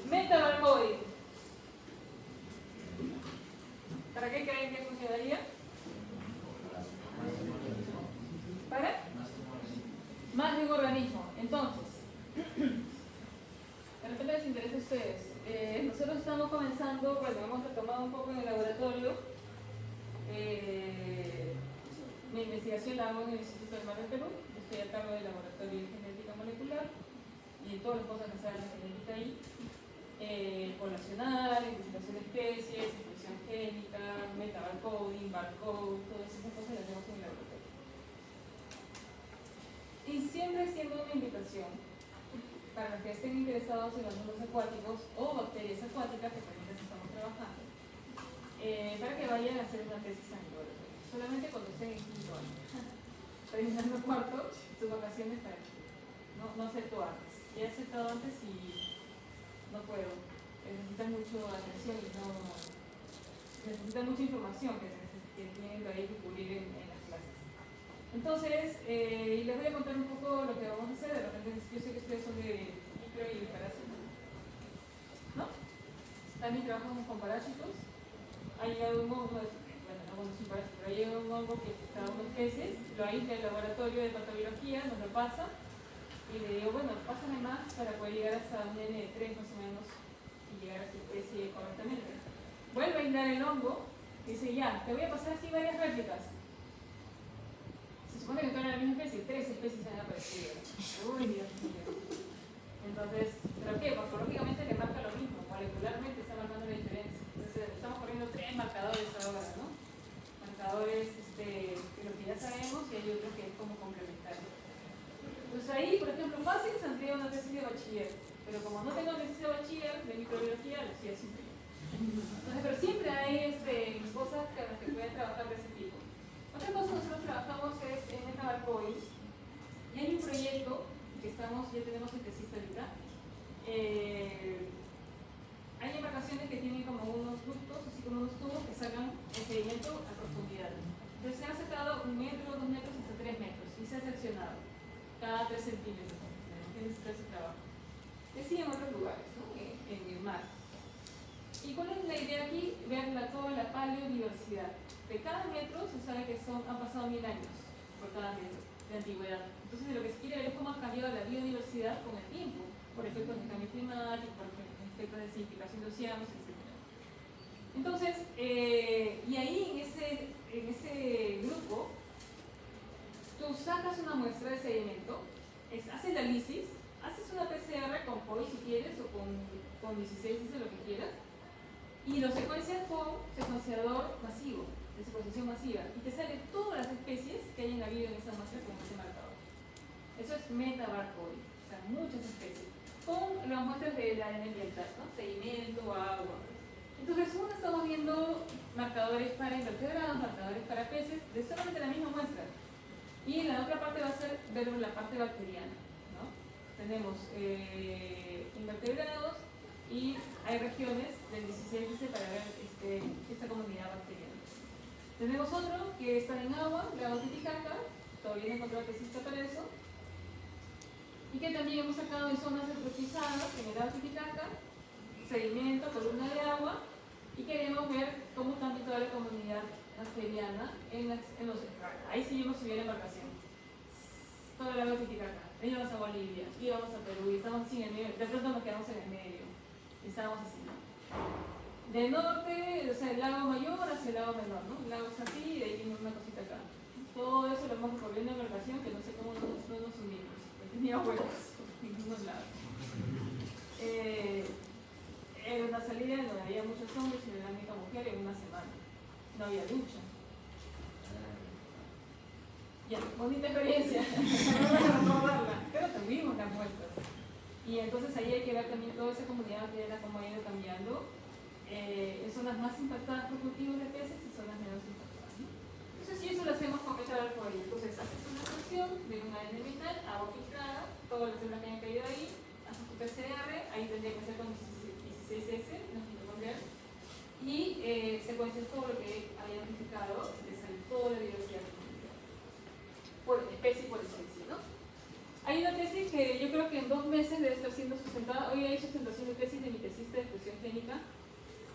Metabarcode. ¿Para qué creen que funcionaría? ¿Para? Más de un organismo. Entonces, de repente les interesa a ustedes. Nosotros estamos comenzando, bueno, hemos retomado un poco en el laboratorio. Mi investigación la hago en el Instituto del Mar del Perú. Estoy a cargo del laboratorio de genética molecular. y todas las cosas que salen en la genética ahí, poblacional, identificación de especies, expresión génica, metabarcoding, barcode, todas esas cosas las vemos en el laboratorio. Y siempre siendo una invitación para los que estén interesados en los mundos acuáticos o bacterias acuáticas, que también las estamos trabajando, para que vayan a hacer una tesis en el laboratorio, solamente cuando estén en quinto año. Terminando cuarto, sus vacaciones para no acepto antes. Ya he aceptado antes y no puedo. Necesitan mucha atención y necesitan mucha información que tienen ahí que cubrir en las clases. Entonces, les voy a contar un poco lo que vamos a hacer. De repente, yo sé que ustedes son de micro y parásitos, ¿no? También trabajamos con parásitos. Ha llegado un hongo, no es un parásito, pero ha llegado un hongo que está unos peces, lo aísla el laboratorio de patobiología, nos lo pasa y le digo, bueno, pásame más para poder llegar hasta un N de 3 más o menos y llegar a su especie correctamente. Vuelve a aislar el hongo y dice, ya, te voy a pasar así varias réplicas. Se supone que todas la misma especie, 3 especies han aparecido. Uy, Dios mío. Entonces, ¿pero qué? Porque lógicamente le marca lo mismo, molecularmente está marcando la diferencia. Entonces, estamos corriendo 3 marcadores ahora, ¿no? Marcadores de lo que ya sabemos y hay otros que es como complementario. Pues ahí, por ejemplo, fácil saldría una tesis de bachiller, pero como no tengo tesis de bachiller de microbiología, lo estoy haciendo yo. Entonces, pero siempre hay cosas con las que pueden trabajar de ese tipo. Otra cosa que nosotros trabajamos es en metabarcoding y hay un proyecto que ya tenemos el tesista ahorita. Hay embarcaciones que tienen como unos ductos, así como unos tubos que sacan el sedimento a profundidad. Entonces se ha sacado 1 metro, 2 metros, hasta 3 metros y se ha seccionado cada 3 centímetros. Tienes que hacer ese trabajo. Y así en otros lugares, ¿no? En el mar. ¿Y cuál es la idea aquí? Ver toda la paleodiversidad. De cada metro se sabe que han pasado 1000 años por cada metro de antigüedad. Entonces lo que se quiere ver es cómo ha cambiado la biodiversidad con el tiempo, por efectos de cambio climático, por efectos de acidificación de océanos, etc. Entonces, y ahí en ese grupo, tú sacas una muestra de sedimento, haces la lisis, haces una PCR con POI si quieres, o con 16, dice lo que quieras, y lo secuencias con secuenciador masivo, de secuenciación masiva, y te salen todas las especies que hayan habido en esa muestra con ese marcador. Eso es metabarcoding, o sea, muchas especies, con las muestras de la ADN ambiental, ¿no? Sedimento, agua. Entonces, uno estamos viendo marcadores para invertebrados, marcadores para peces, de solamente la misma muestra. Y la otra parte va a ser ver la parte bacteriana, ¿no? Tenemos invertebrados y hay regiones del 16 dice para ver esta comunidad bacteriana. Tenemos otro que está en agua, lago Titicaca, todavía no he encontrado tesista para eso, y que también hemos sacado en zonas eutrofizadas en el lago Titicaca, sedimento, columna de agua, y queremos ver cómo cambia toda la comunidad bacteriana en los. Ahí sí hemos subido la embarcación. Todo el lago Titicaca. Ahí vamos a Bolivia, y vamos a Perú, y estamos así en el medio. De pronto nos quedamos en el medio. Y estábamos así, ¿no? De norte, o sea, el lago mayor hacia el lago menor, ¿no? El lago es así y de ahí viene una cosita acá. Todo eso lo hemos recorrido en la embarcación que no sé cómo no nos unimos. Tenía huecos por ningunos lados. Era una salida en donde había muchos hombres y una única mujer en una semana. No había ducha. Ya, bonita experiencia. Pero tuvimos las muestras. Y entonces ahí hay que ver también toda esa comunidad que era cómo ha ido cambiando. Son las más impactadas por cultivos de peces y son las menos impactadas, ¿no? Entonces, si eso lo hacemos con metabarcoding, entonces haces una extracción de una ADN vital, agua filtrada, todas las células que hayan caído ahí, haces tu PCR, ahí tendría que ser con 16S, los mitocondriales, y secuencias todo lo que haya identificado, de salir toda la diversidad por especie y por especie, ¿no? Hay una tesis que yo creo que en 2 meses debe estar siendo sustentada. Hoy hay sustentación de tesis de mi tesista de expresión clínica,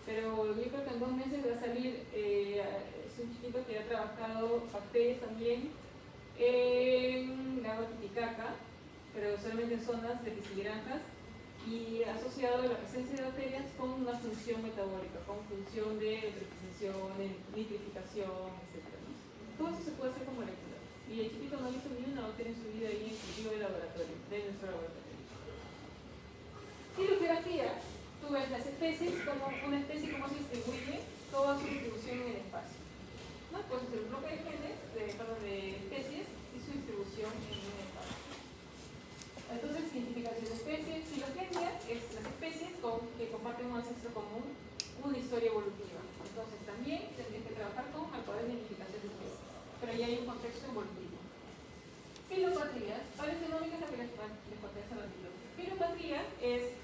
pero yo creo que en 2 meses va a salir. Es un chiquito que ha trabajado bacterias también en lago Titicaca, pero solamente en zonas de piscigranjas, y asociado a la presencia de bacterias con una función metabólica, con función de eutrofización, de nitrificación, etc., ¿no? Todo eso se puede hacer con moléculas. Y el chiquito no hizo ni una bacteria en su vida ahí en el cultivo de laboratorio, de nuestro laboratorio. Filogeografía, tú ves las especies como una especie como se distribuye toda su distribución en el espacio. ¿No? Pues el bloque de genes, de especies y su distribución en un espacio. Entonces, identificación de especies, filogenia es las especies que comparten un ancestro común, una historia evolutiva. Entonces, también tendrías que trabajar con marcadores de identificación de especies, pero ya hay un contexto evolutivo. Filopatría, paleogenómica es la que les conté hace ratito. Filopatría es,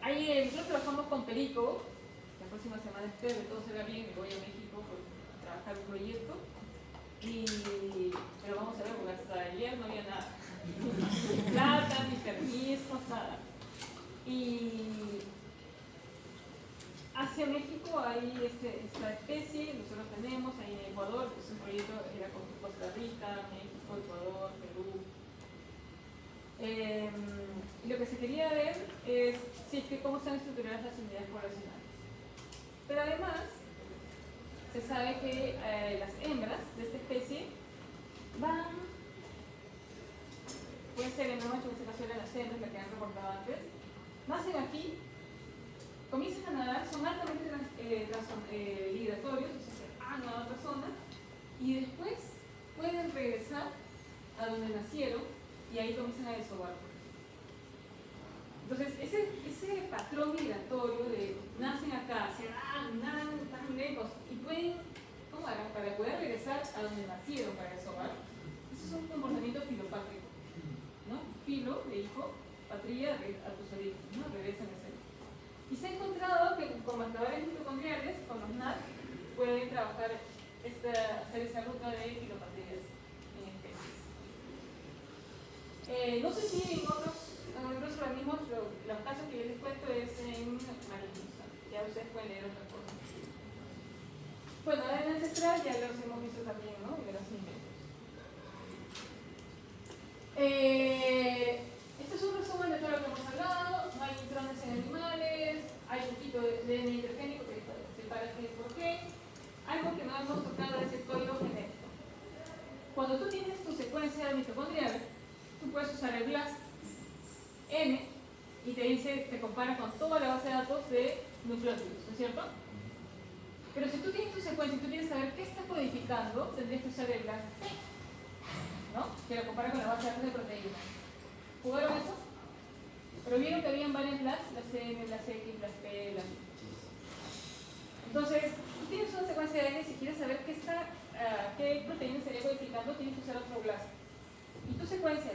ahí nosotros trabajamos con Perico, la próxima semana espero que todo se vea bien, me voy a México a trabajar un proyecto, pero vamos a ver, porque hasta ayer no había nada, ni plata, ni permisos, nada. Y hacia México hay esta especie, nosotros tenemos ahí en Ecuador, es un proyecto era con Costa Rica, México, Ecuador, Perú. Y lo que se quería ver es cómo están estructuradas las unidades poblacionales. Pero además, se sabe que las hembras de esta especie puede ser en el macho, en este caso eran las hembras, la que han reportado antes, nacen aquí, comienzan a nadar, son altamente migratorios, o sea, se van a otra zona, y después pueden regresar a donde nacieron y ahí comienzan a desovar. Entonces, ese patrón migratorio de nacen acá, se van, nadan tan lejos y pueden, ¿cómo harán? Para poder regresar a donde nacieron para desovar, eso es un comportamiento filopátrico, ¿no? Filo de hijo, patria a tus orígenes, ¿no? Regresan a ser. Y se ha encontrado que con marcadores mitocondriales, con los NAT, pueden trabajar, hacer esa ruta de filopatrías en especies. No sé si en otros organismos, los casos que yo les cuento es en marinos, ya ustedes pueden leer otra cosa. Bueno, ADN ancestral ya los hemos visto también, ¿no? De los inventos. Este es un resumen de todo lo que hemos hablado. No hay neutrones en animales, hay un poquito de DNA intergénico que separa qué por qué. Algo que no hemos tocado es el código genético. Cuando tú tienes tu secuencia mitocondrial, tú puedes usar el BLAST N y te compara con toda la base de datos de nucleótidos, ¿no es cierto? Pero si tú tienes tu secuencia y tú quieres saber qué está codificando, tendrías que usar el BLAST T, ¿no? Que lo compara con la base de datos de proteínas. ¿Jugaron eso? Pero vieron que habían varias BLAST, la CN, la X, la P, la I. Entonces, tú tienes una secuencia de ADN y si quieres saber qué proteína estaría codificando, tienes que usar otro BLAST. Y tu secuencia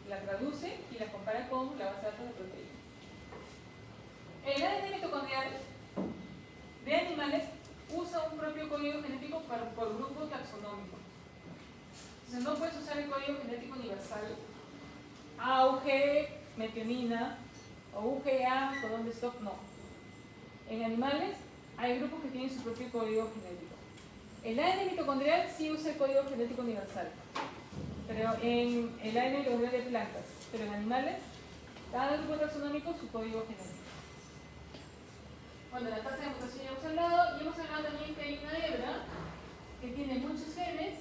la traduce y la compara con la base de datos de proteínas. El ADN mitocondrial de animales usa un propio código genético por grupo taxonómico. Entonces no puedes usar el código genético universal AUG, metionina o UGA, codón de stop, no. En animales hay grupos que tienen su propio código genético. El ADN mitocondrial sí usa el código genético universal, pero en el ADN mitocondrial de plantas, pero en animales, cada grupo taxonómico su código genético. Bueno, la tasa de mutación ya hemos hablado, y hemos hablado también que hay una hebra que tiene muchos genes,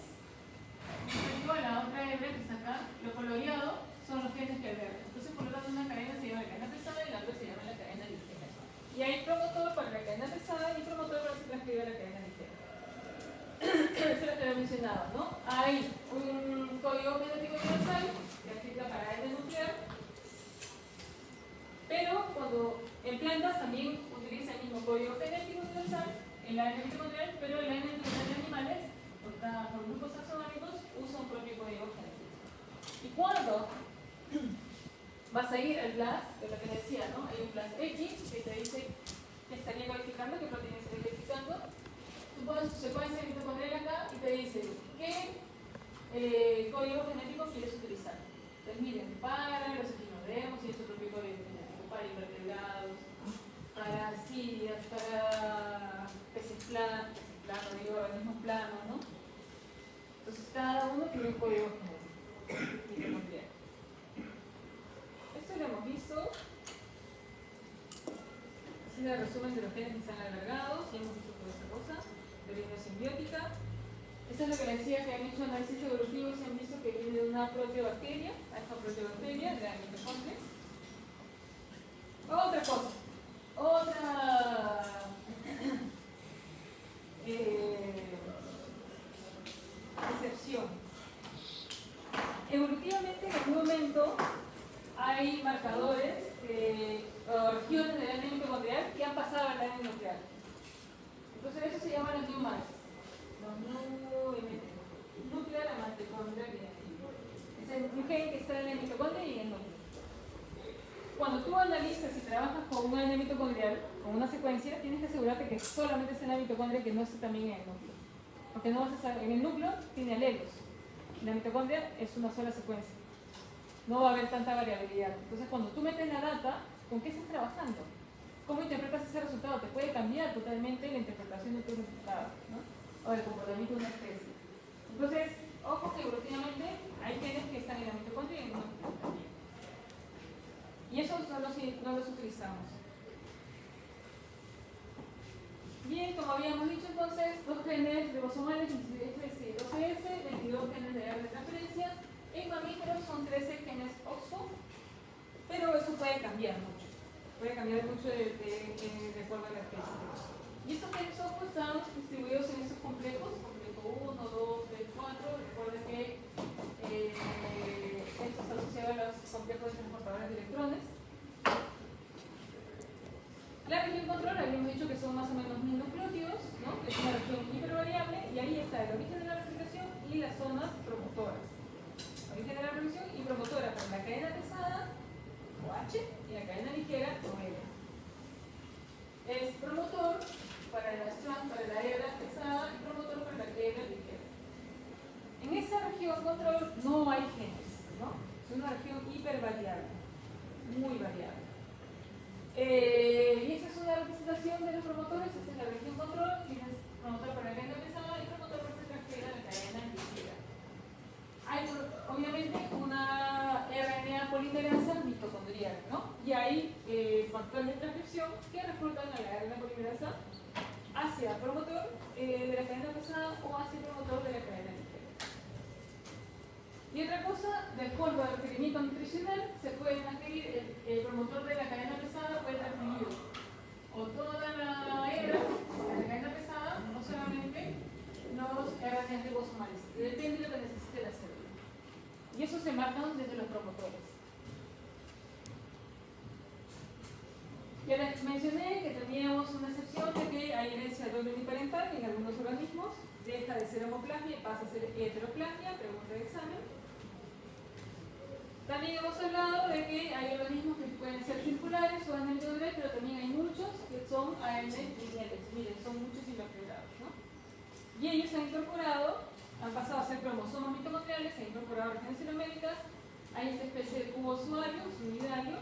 respecto a la otra hebra que está acá, lo coloreado son los genes que albergan. Entonces, por lo tanto, una cadena se llama la cadena pesada y la otra se llama la cadena ligera. Y hay promotor para la cadena pesada y promotor para que se transcriba la cadena ligera. Eso es lo que he mencionado, ¿no? Hay un código genético universal que aplica para ADN nuclear, pero cuando en plantas también utiliza el mismo código genético universal, el ADN mitocondrial, pero el ADN mitocondrial de animales, por grupos taxonómicos, usa un propio código genético. Y cuando vas a ir al BLAST, de lo que decía, ¿no? Hay un BLAST X que te dice que estaría codificando, qué proteína estaría codificando. Tú pones tu secuencia mitocondrial acá y te dice qué código genético quieres utilizar. Entonces, miren, para los equinodermos tiene su propio código genético, para invertebrados, para cilias, para peces planos, organismos planos, ¿no? Entonces, cada uno tiene un código genético mitocondrial. Esto lo hemos visto. Este es el resumen de los genes que están alargados, y hemos visto toda esta cosa, de línea simbiótica. Esto es lo que les decía, que han hecho análisis evolutivos y han visto que viene de una proteobacteria, de la mitocondria. Otra cosa, otra excepción. Evolutivamente en algún momento hay marcadores o regiones del ADN mitocondrial que han pasado al ADN nuclear. Entonces eso se llama los NUMAS. Los Nuclear Mitochondrial Identity. Es un gen que está en el mitocondria y en el núcleo. Cuando tú analizas y trabajas con un ADN mitocondrial, con una secuencia, tienes que asegurarte que solamente esté en la mitocondria y que no esté también en el núcleo. Porque no vas a saber, en el núcleo tiene alelos. En la mitocondria es una sola secuencia. No va a haber tanta variabilidad. Entonces, cuando tú metes la data, ¿con qué estás trabajando? ¿Cómo interpretas ese resultado? Te puede cambiar totalmente la interpretación de tus resultados, ¿no? O del comportamiento de una especie. Entonces, ojo que evolutivamente hay genes que están en la mitocondria y en el núcleo también. Y esos no los utilizamos. Bien, como habíamos dicho entonces, dos genes ribosomales, FS y 2S, 22 genes de área de transferencia. En mamíferos son 13 genes OXO, pero eso puede cambiar mucho. Puede cambiar mucho de acuerdo a la especie. Y estos genes OXO están distribuidos en estos complejos, complejo 1, 2, 3, 4. Recuerden que esto está asociado a los complejos de transportadores de electrones. La región control, habíamos dicho que son más o menos 1000 nucleótidos, ¿no? Es una región hipervariable y ahí está el origen de la replicación y las zonas promotoras. Origen de la replicación y promotora para la cadena pesada, o H, y la cadena ligera, o L. Es promotor para la strand, para la hebra pesada, y promotor para la hebra ligera. En esa región control no hay genes, ¿no? Es una región hipervariable, muy variable. Y esa es una representación de los promotores. Esta es la región control, tienes promotor para la cadena pesada y promotor para se transfiere a la cadena ligera. Hay obviamente una RNA polimerasa mitocondrial, ¿no? Y hay factores de transcripción que reclutan a la RNA polimerasa hacia el promotor de la cadena pesada o hacia el promotor de la cadena ligera. Y otra cosa, de acuerdo al requerimiento nutricional, se pueden adquirir el promotor de la cadena pesada puede adquirir o toda la hebra de la cadena pesada, no solamente los RNAs ribosomales. Depende de lo que necesite la célula. Y eso se marcan desde los promotores. Ya les mencioné que teníamos una excepción de que hay herencia doble uniparental en algunos organismos, deja de ser homoplasmia y pasa a ser heteroplasmia, pregunta de examen. También hemos hablado de que hay organismos que pueden ser circulares o anelidodres, pero también hay muchos que son AN lineales. Miren, son muchos invertebrados, ¿no? Y ellos han incorporado, han pasado a ser cromosomas mitocondriales, se han incorporado regiones celoméricas. Hay esta especie de cubo usuario, unidario,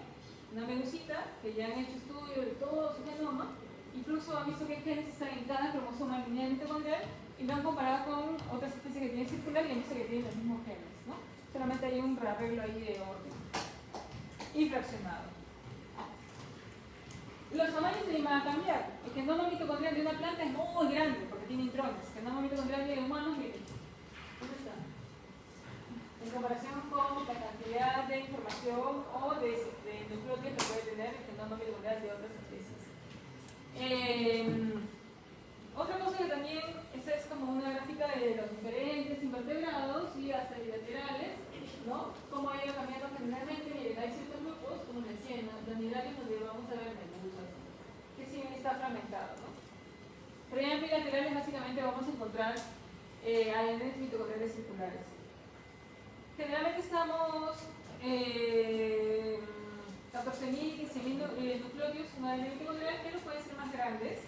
una medusita, que ya han hecho estudios de todo su genoma. Incluso han visto que genes están en cada cromosoma lineal mitocondrial y lo han comparado con otras especies que tienen circular y han visto que tienen los mismos genes, ¿no? Solamente hay un rearreglo ahí de orden y fraccionado. Los tamaños se van a cambiar. El genoma mitocondrial de una planta es muy grande porque tiene intrones. El genoma mitocondrial de humanos, miren, ¿dónde está? En comparación con la cantidad de información o de nucleótidos que puede tener el genoma mitocondrial de otras especies. Otra cosa que también, esta es como una gráfica de los diferentes invertebrados y hasta bilaterales, ¿no? Cómo ha ido cambiando generalmente. Miren, hay ciertos grupos, como les decía, en los nidarios donde vamos a ver medusas, que sí está fragmentado, ¿no? Pero ya en bilaterales básicamente vamos a encontrar ADN mitocondriales circulares. Generalmente estamos 14.000, 15.000 nucleótidos, un ADN mitocondrial, pero pueden ser más grandes.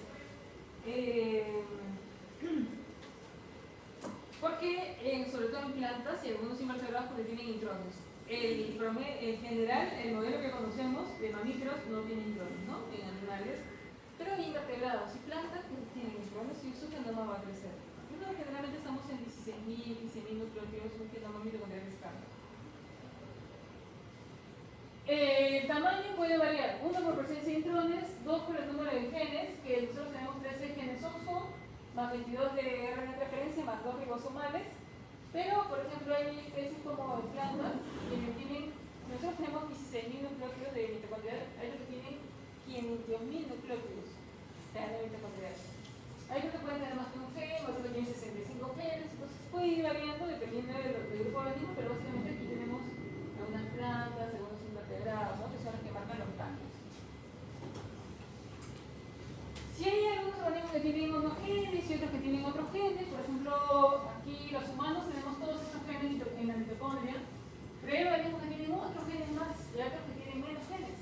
Porque sobre todo en plantas y algunos invertebrados porque tienen intrones. En general, el modelo que conocemos de mamíferos no tiene intrones, ¿no? En animales, pero en invertebrados y plantas que tienen intrones y su genoma va a crecer. Pero generalmente estamos en 16.000, 15.000 nucleótidos, un genoma mitocondrial estándar. El tamaño puede variar, 1 por presencia de intrones, 2 por el número de genes, que nosotros tenemos 13 genes OXO, más 22 de RNA de referencia, más 2 ribosomales. Pero, por ejemplo, hay especies como plantas que tienen, nosotros tenemos 16.000 nucleótidos de mitocondrial, hay los que tienen 500.000 nucleótidos de ADN mitocondrial. Hay otros que pueden tener más que un gen, otros que tienen 65 genes, entonces puede ir variando dependiendo del grupo de organismos, pero básicamente aquí tenemos algunas plantas, algunos invertebrados, ¿no? Que son los que marcan los cambios. Si hay algunos organismos que tienen unos genes y otros que tienen otros genes, por ejemplo, aquí los humanos tenemos todos esos genes en la mitocondria, pero hay organismos que tienen otros genes más y otros que tienen menos genes.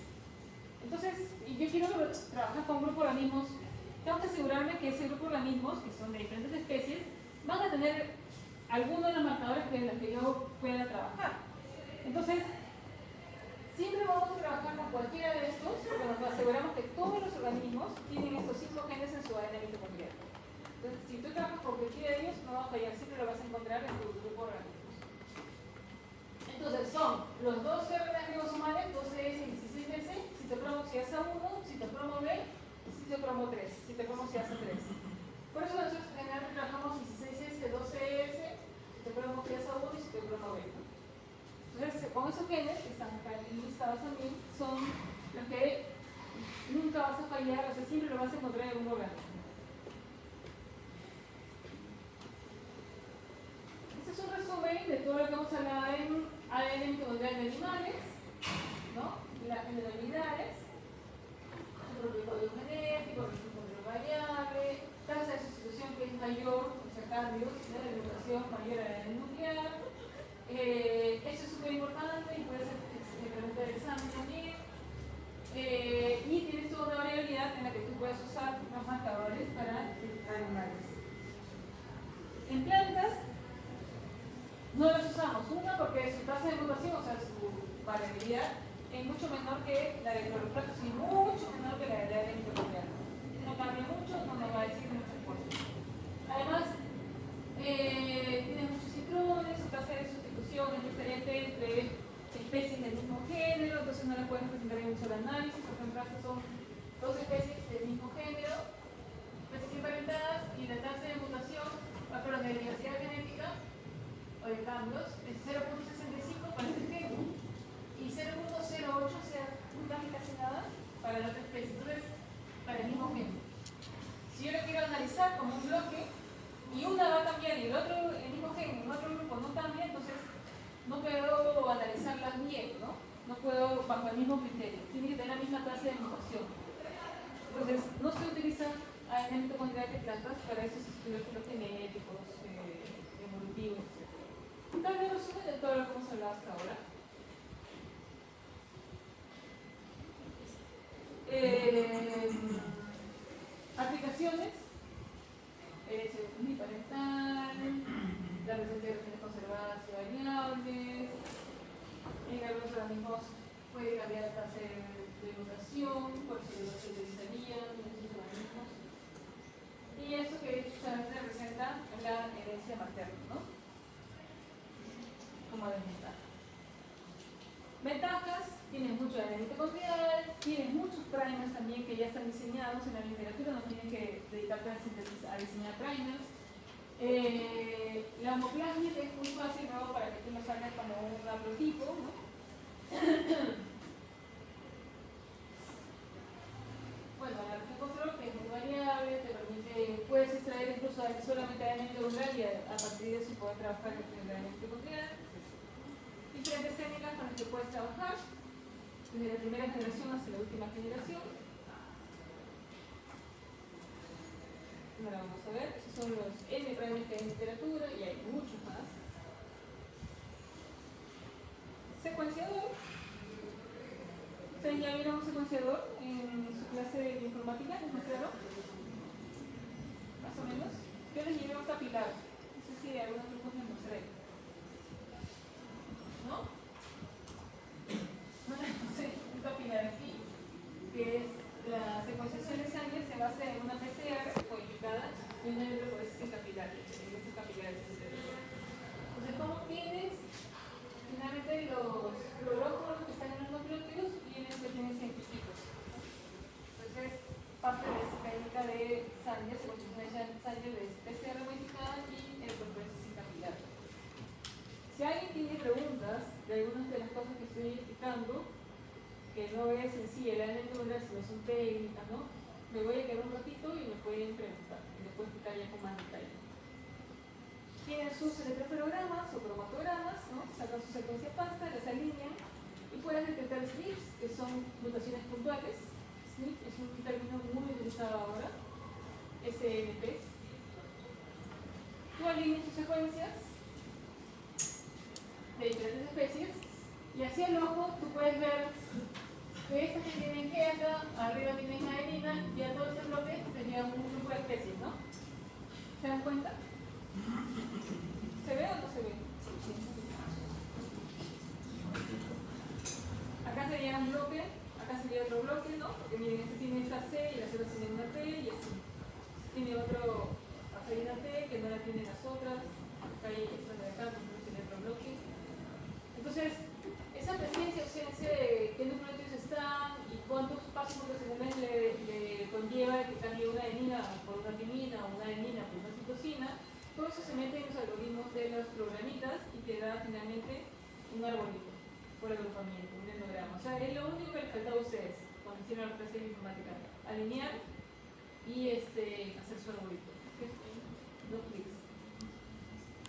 Entonces, yo quiero trabajar con un grupo de organismos, tengo que asegurarme que ese grupo de organismos, que son de diferentes especies, van a tener algunos de los marcadores en los que yo pueda trabajar. Entonces, siempre vamos a trabajar con cualquiera de estos, pero nos aseguramos que todos los organismos tienen estos 5 genes en su ADN mitocondrial. Entonces, si tú trabajas con cualquiera de ellos, no va a fallar, siempre lo vas a encontrar en tu grupo de organismos. Entonces, son los 12 organismos humanos, 12S y 16S, citocromoxiasa 1, citocromo B y citocromo 3, citocromoxiasa 3. Por eso nosotros generalmente trabajamos 16S, 12S, citocromoxiasa 1 y citocromo B. Entonces, con esos genes, que están acá listados también, son los que nunca vas a fallar, o sea, siempre lo vas a encontrar en un organismo. Este es un resumen de todo lo que hemos hablado en ADN mitocondrial de animales, ¿no? Las generalidades, el propio código genético, el control variable, tasa de sustitución que es mayor, o sea, cambios de la mutación mayor a ADN nuclear. Esto es súper importante y puede ser pregunta de examen también. Y tienes toda una variabilidad en la que tú puedes usar los marcadores para animales. En plantas no los usamos. Una, porque su tasa de mutación, o sea, su variabilidad, es mucho menor que la de cloroplasto y mucho menor que la de ADN mitocondrial. No cambia mucho, no nos va a decir muchas cosas. Además, tiene muchos citrones, su tasa de sustitución es diferente entre especies del mismo género, entonces no las puedes presentar en un solo análisis. Por ejemplo, estas son 2 especies del mismo género, especies emparentadas, y la tasa de mutación, perdón, de diversidad genética o de cambios es 0.65 para este gen y 0.08, o sea, no cambia casi nada para la otra especie. Entonces, para el mismo gen. Si yo lo quiero analizar como un bloque, y una va a cambiar y el otro, el mismo gen, en otro grupo no cambia, entonces no puedo analizarlas bien, ¿no? No puedo bajo el mismo criterio. Tiene que tener la misma tasa de mutación. Entonces, no se utiliza ADN mitocondrial de plantas para esos estudios filogenéticos, evolutivos, etc. Tal vez resumen de todo lo que hemos hablado hasta ahora. Aplicaciones. Uniparental, la presencia de genes conservadas y variables. En algunos organismos puede cambiar la tasa de mutación, por eso se utilizarían en esos organismos. Y eso que justamente representa la herencia materna, ¿no? Como desventaja. Ventajas: tienes mucho ADN mitocondrial, tienes muchos primers también que ya están diseñados en la literatura, no tienes que dedicarte a diseñar primers. La homoplasmia es muy fácil, ¿no? Para que tú lo salgas como un haplotipo, ¿no? Bueno, la región control, que es muy variable, te permite, puedes extraer incluso solamente ADN mitocondrial y a partir de eso poder trabajar con el ADN mitocondrial. Diferentes técnicas con las que puedes trabajar, desde la primera generación hasta la última generación. Ahora vamos a ver, esos son los N-primers que hay en literatura y hay muchos más. Secuenciador. ¿Ustedes ya vieron un secuenciador en su clase de informática? ¿Les mostraron? Más o menos. Yo les llevé un capilar. No sé si de algunos grupos les mostré. ¿No? No les mostré un capilar aquí, que es la secuenciación de sangre se basa en una PCR codificada y una electroporesis capilar. Entonces, ¿cómo tienes finalmente los cloróforos que están en los nucleótidos y en que tienen científicos? Entonces, parte de esa técnica de sangre, secuenciación de sangre de PCR modificada y electroporesis capilar. Si alguien tiene preguntas de algunas de las cosas que estoy explicando, que no es en sí el ADN molecular, sino son técnicas, ¿no? Me voy a quedar un ratito y me pueden preguntar, y después explicar ya con más detalle. Tienen sus electroferogramas o cromatogramas, ¿no? Sacan su secuencia pasta, las alinean y pueden detectar SNPs, que son mutaciones puntuales. SNP es un término muy utilizado ahora. SNPs. Tú alineas sus secuencias de diferentes especies y así al ojo tú puedes ver que estas que tienen G acá, arriba tienen adenina, y a todo ese bloque sería un grupo de especies, ¿no? ¿Se dan cuenta? ¿Se ve o no se ve? Acá sería un bloque, acá sería otro bloque, ¿no? Porque miren, este tiene esta C y las otras tienen una T y así. Tiene otro, acá hay una T que no la tienen las otras, acá hay esta de acá, por ejemplo, tiene otro bloque. Entonces, esa presencia o ausencia de qué nucleótidos están y cuántos pasos mutacionales le conlleva que cambie una adenina por una timina o una adenina por una citosina, todo eso se mete en los algoritmos de los programitas y te da finalmente un arbolito por agrupamiento, un endograma. O sea, es lo único que les faltaba a ustedes cuando hicieron la clase de informática: alinear y hacer su arbolito. No clics.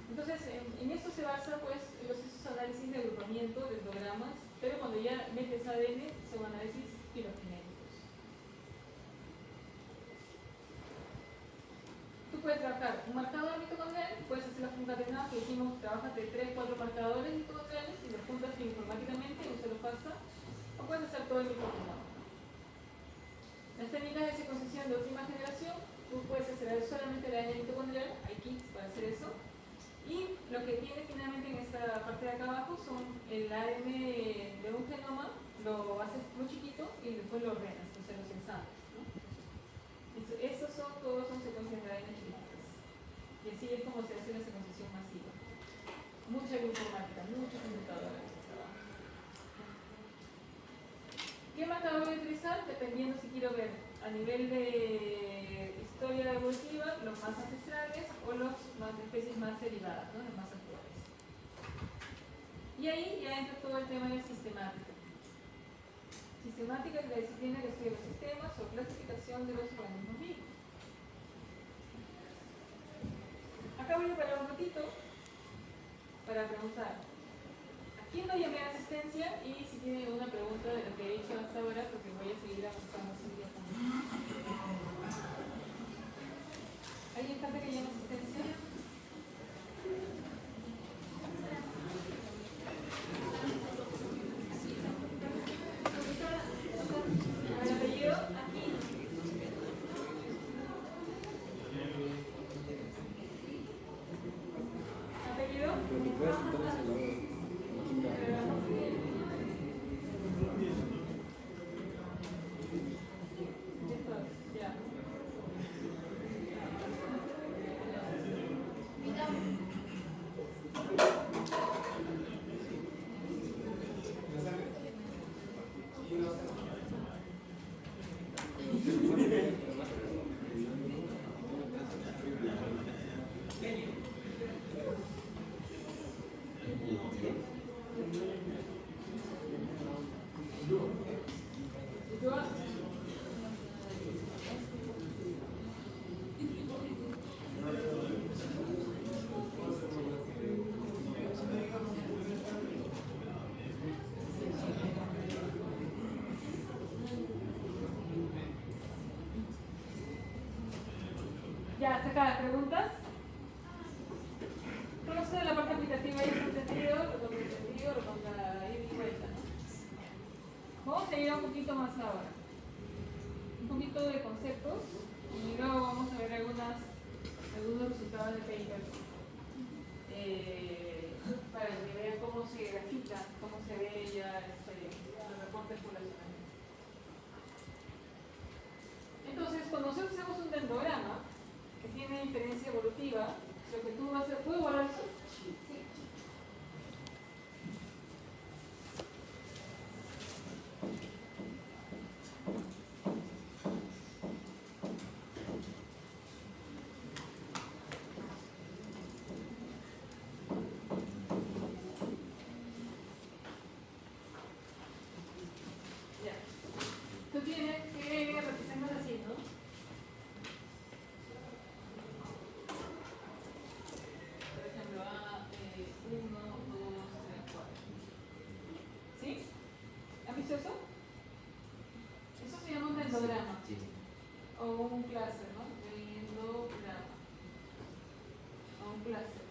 Entonces, en esto se basa pues esos análisis de agrupamiento de endogramas, pero cuando ya metes ADN son análisis filogenéticos. Tú puedes trabajar un marcador mitocondrial, puedes hacer las concatenadas que dijimos, trabajas de 3 4 marcadores mitocondriales y los juntas informáticamente en un solo FASTA, o puedes hacer todo el mitocondrial. Las técnicas de secuenciación de última generación, tú puedes acelerar solamente el ADN mitocondrial, hay kits para hacer eso. Y lo que tiene finalmente en esta parte de acá abajo son el ADN de un genoma, lo haces muy chiquito y después lo ordenas, o sea, los ensamblas, ¿no? Estos todos son secuencias de ADN chiquitas. Y así es como se hace la secuenciación masiva. Mucha informática, mucha computadora. ¿Qué marcador voy a utilizar? Dependiendo si quiero ver a nivel de historia evolutiva los más ancestrales o los más de especies más derivadas, ¿no? Los más actuales. Y ahí ya entra todo el tema de sistemática. Sistemática es la disciplina que estudia los sistemas o clasificación de los organismos vivos. Acá voy a parar un ratito para preguntar: ¿a quién no llamé a asistencia? Y si tienen alguna pregunta de lo que he dicho hasta ahora, porque voy a seguir avanzando así ya también. ¿Alguien falta que llame asistencia? A ver, apellido, aquí. ¿Apellido? Ya. Ya, hasta acá, ¿preguntas? Con esto de la parte aplicativa ya está entendido, lo contra ir y vuelta, ¿no? Vamos a ir un poquito más ahora. Un poquito de conceptos y luego vamos a ver algunos resultados de papers para que vean cómo se grafica, cómo se ve ya los reportes poblacionales. Entonces, cuando nosotros hacemos un dendrograma que tiene diferencia evolutiva, lo que tú vas a hacer, ¿puedo guardar eso? Sí. un clúster, ¿no? Endograma. A un clúster.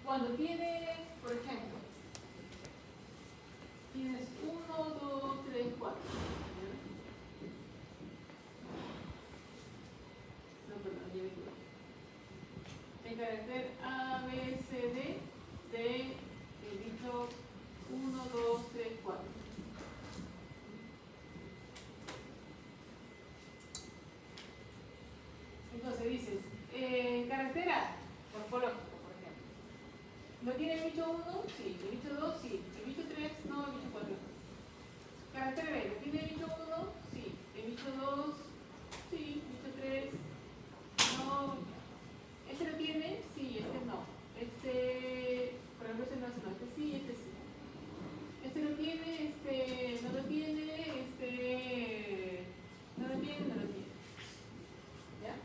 Cuando tienes, por ejemplo, tienes 1, 2, 3, 4. No, perdón, ya digo. El carácter A, B, C, D de el dicho 1, 2, 3, 4. Entonces dices, carácter A, morfológico, por ejemplo. ¿No tiene el bicho 1? Sí. ¿El bicho 2? Sí. ¿El bicho 3? No. ¿El bicho 4? No. Carácter B, ¿no tiene el bicho 1? Sí. ¿El bicho 2? Sí. ¿El bicho 3? No. ¿Este lo tiene? Sí. Este no. Este, por ejemplo, este no, este sí, este sí. Este lo tiene, este no lo tiene, este no lo tiene, no lo tiene. ¿Ya?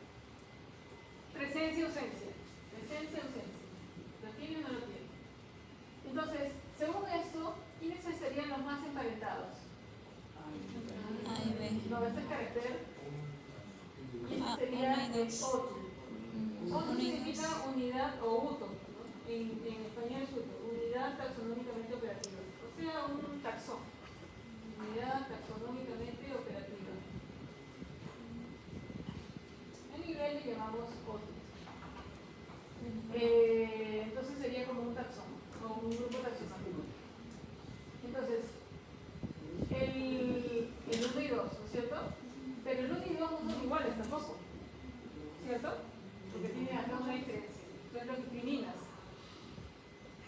Presencia, ausencia. Presencia, ausencia. ¿Lo tiene o no lo tiene? Entonces, según esto, ¿quiénes serían los más emparentados? A y B. No, este es carácter. Y este Ah, sería uno y el dos. otro. Otro Uno y significa dos. unidad o uto, ¿no? En español es uto, unidad taxonómicamente operativa. O sea, un taxón. Unidad taxonómicamente operativa. En inglés le llamamos otro. Entonces sería como un taxón o un grupo taxonómico. Entonces, el 1 y 2, ¿no es cierto? Pero el 1 y 2 no son iguales tampoco, ¿cierto? Porque tienen acá una diferencia. Entonces lo discriminas.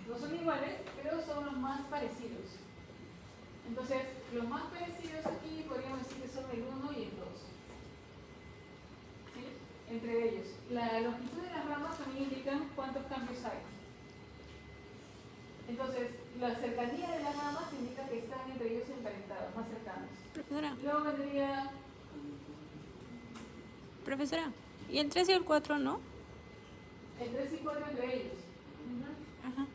No son iguales, pero son los más parecidos. Entonces, los más parecidos aquí podríamos decir que son el 1 y el 2. ¿Sí? Entre ellos. La longitud de las ramas también indican cuántos cambios hay. Entonces, la cercanía de las ramas indica que están entre ellos emparentados, más cercanos. Profesora, Luego vendría profesora. ¿Y el 3 y el 4 no? el 3 y 4 entre ellos. Ajá.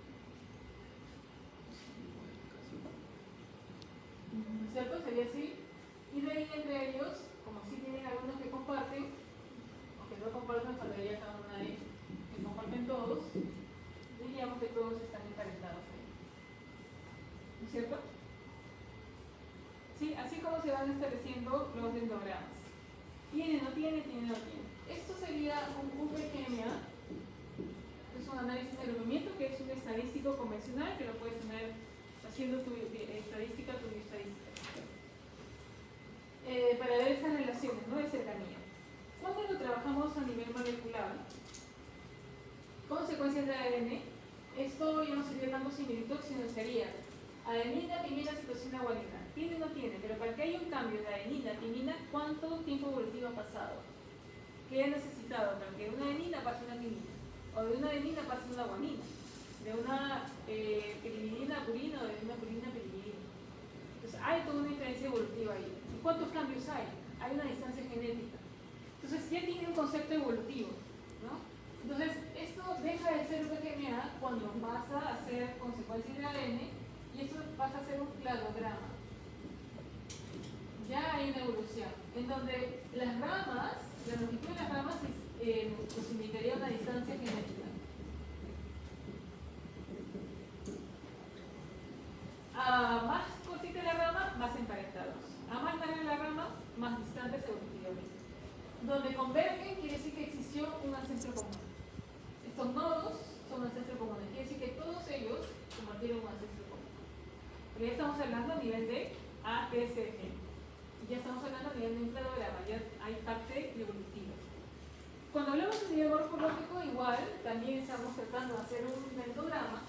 ¿Cierto? Sería así. Y de ahí entre ellos, como si tienen algunos que comparten, o que no comparten, faltaría cada una de ellos, que comparten todos, diríamos que todos están emparentados ahí. ¿No es cierto? Sí, así como se van estableciendo los dendrogramas. Tiene, no tiene, tiene, no tiene. Esto sería un UPGMA, que es un análisis de movimiento, que es un estadístico convencional, que lo puedes tener haciendo tu estadística, tu estadística. Para ver esas relaciones, ¿no? De cercanía. Cuando lo trabajamos a nivel molecular, con secuencias de ADN, esto ya no sería tanto similitud, sino sería adenina, timina, citosina, guanina. Tiene o no tiene, pero para que haya un cambio de adenina, timina, ¿cuánto tiempo evolutivo ha pasado? ¿Qué ha necesitado para que de una adenina pase una timina? O de una adenina pase una guanina. De una pirimidina a purina o de una purina a pirimidina. Entonces hay toda una diferencia evolutiva ahí. ¿Y cuántos cambios hay? Hay una distancia genética. Entonces ya tiene un concepto evolutivo, ¿no? Entonces esto deja de ser UPGMA cuando pasa a ser consecuencias de ADN y eso pasa a ser un cladograma. Ya hay una evolución en donde las ramas, la longitud de las ramas nos indicaría una distancia genética. A más cortita la rama, más emparentados. A más larga la rama, más distantes evolutivamente. Donde convergen quiere decir que existió un ancestro común. Estos nodos son ancestros comunes. Quiere decir que todos ellos compartieron un ancestro común. Pero ya estamos hablando a nivel de ATCG. Y ya estamos hablando a nivel de un cladograma. Ya hay parte evolutiva. Cuando hablamos de nivel morfológico, igual, también estamos tratando de hacer un dendrograma.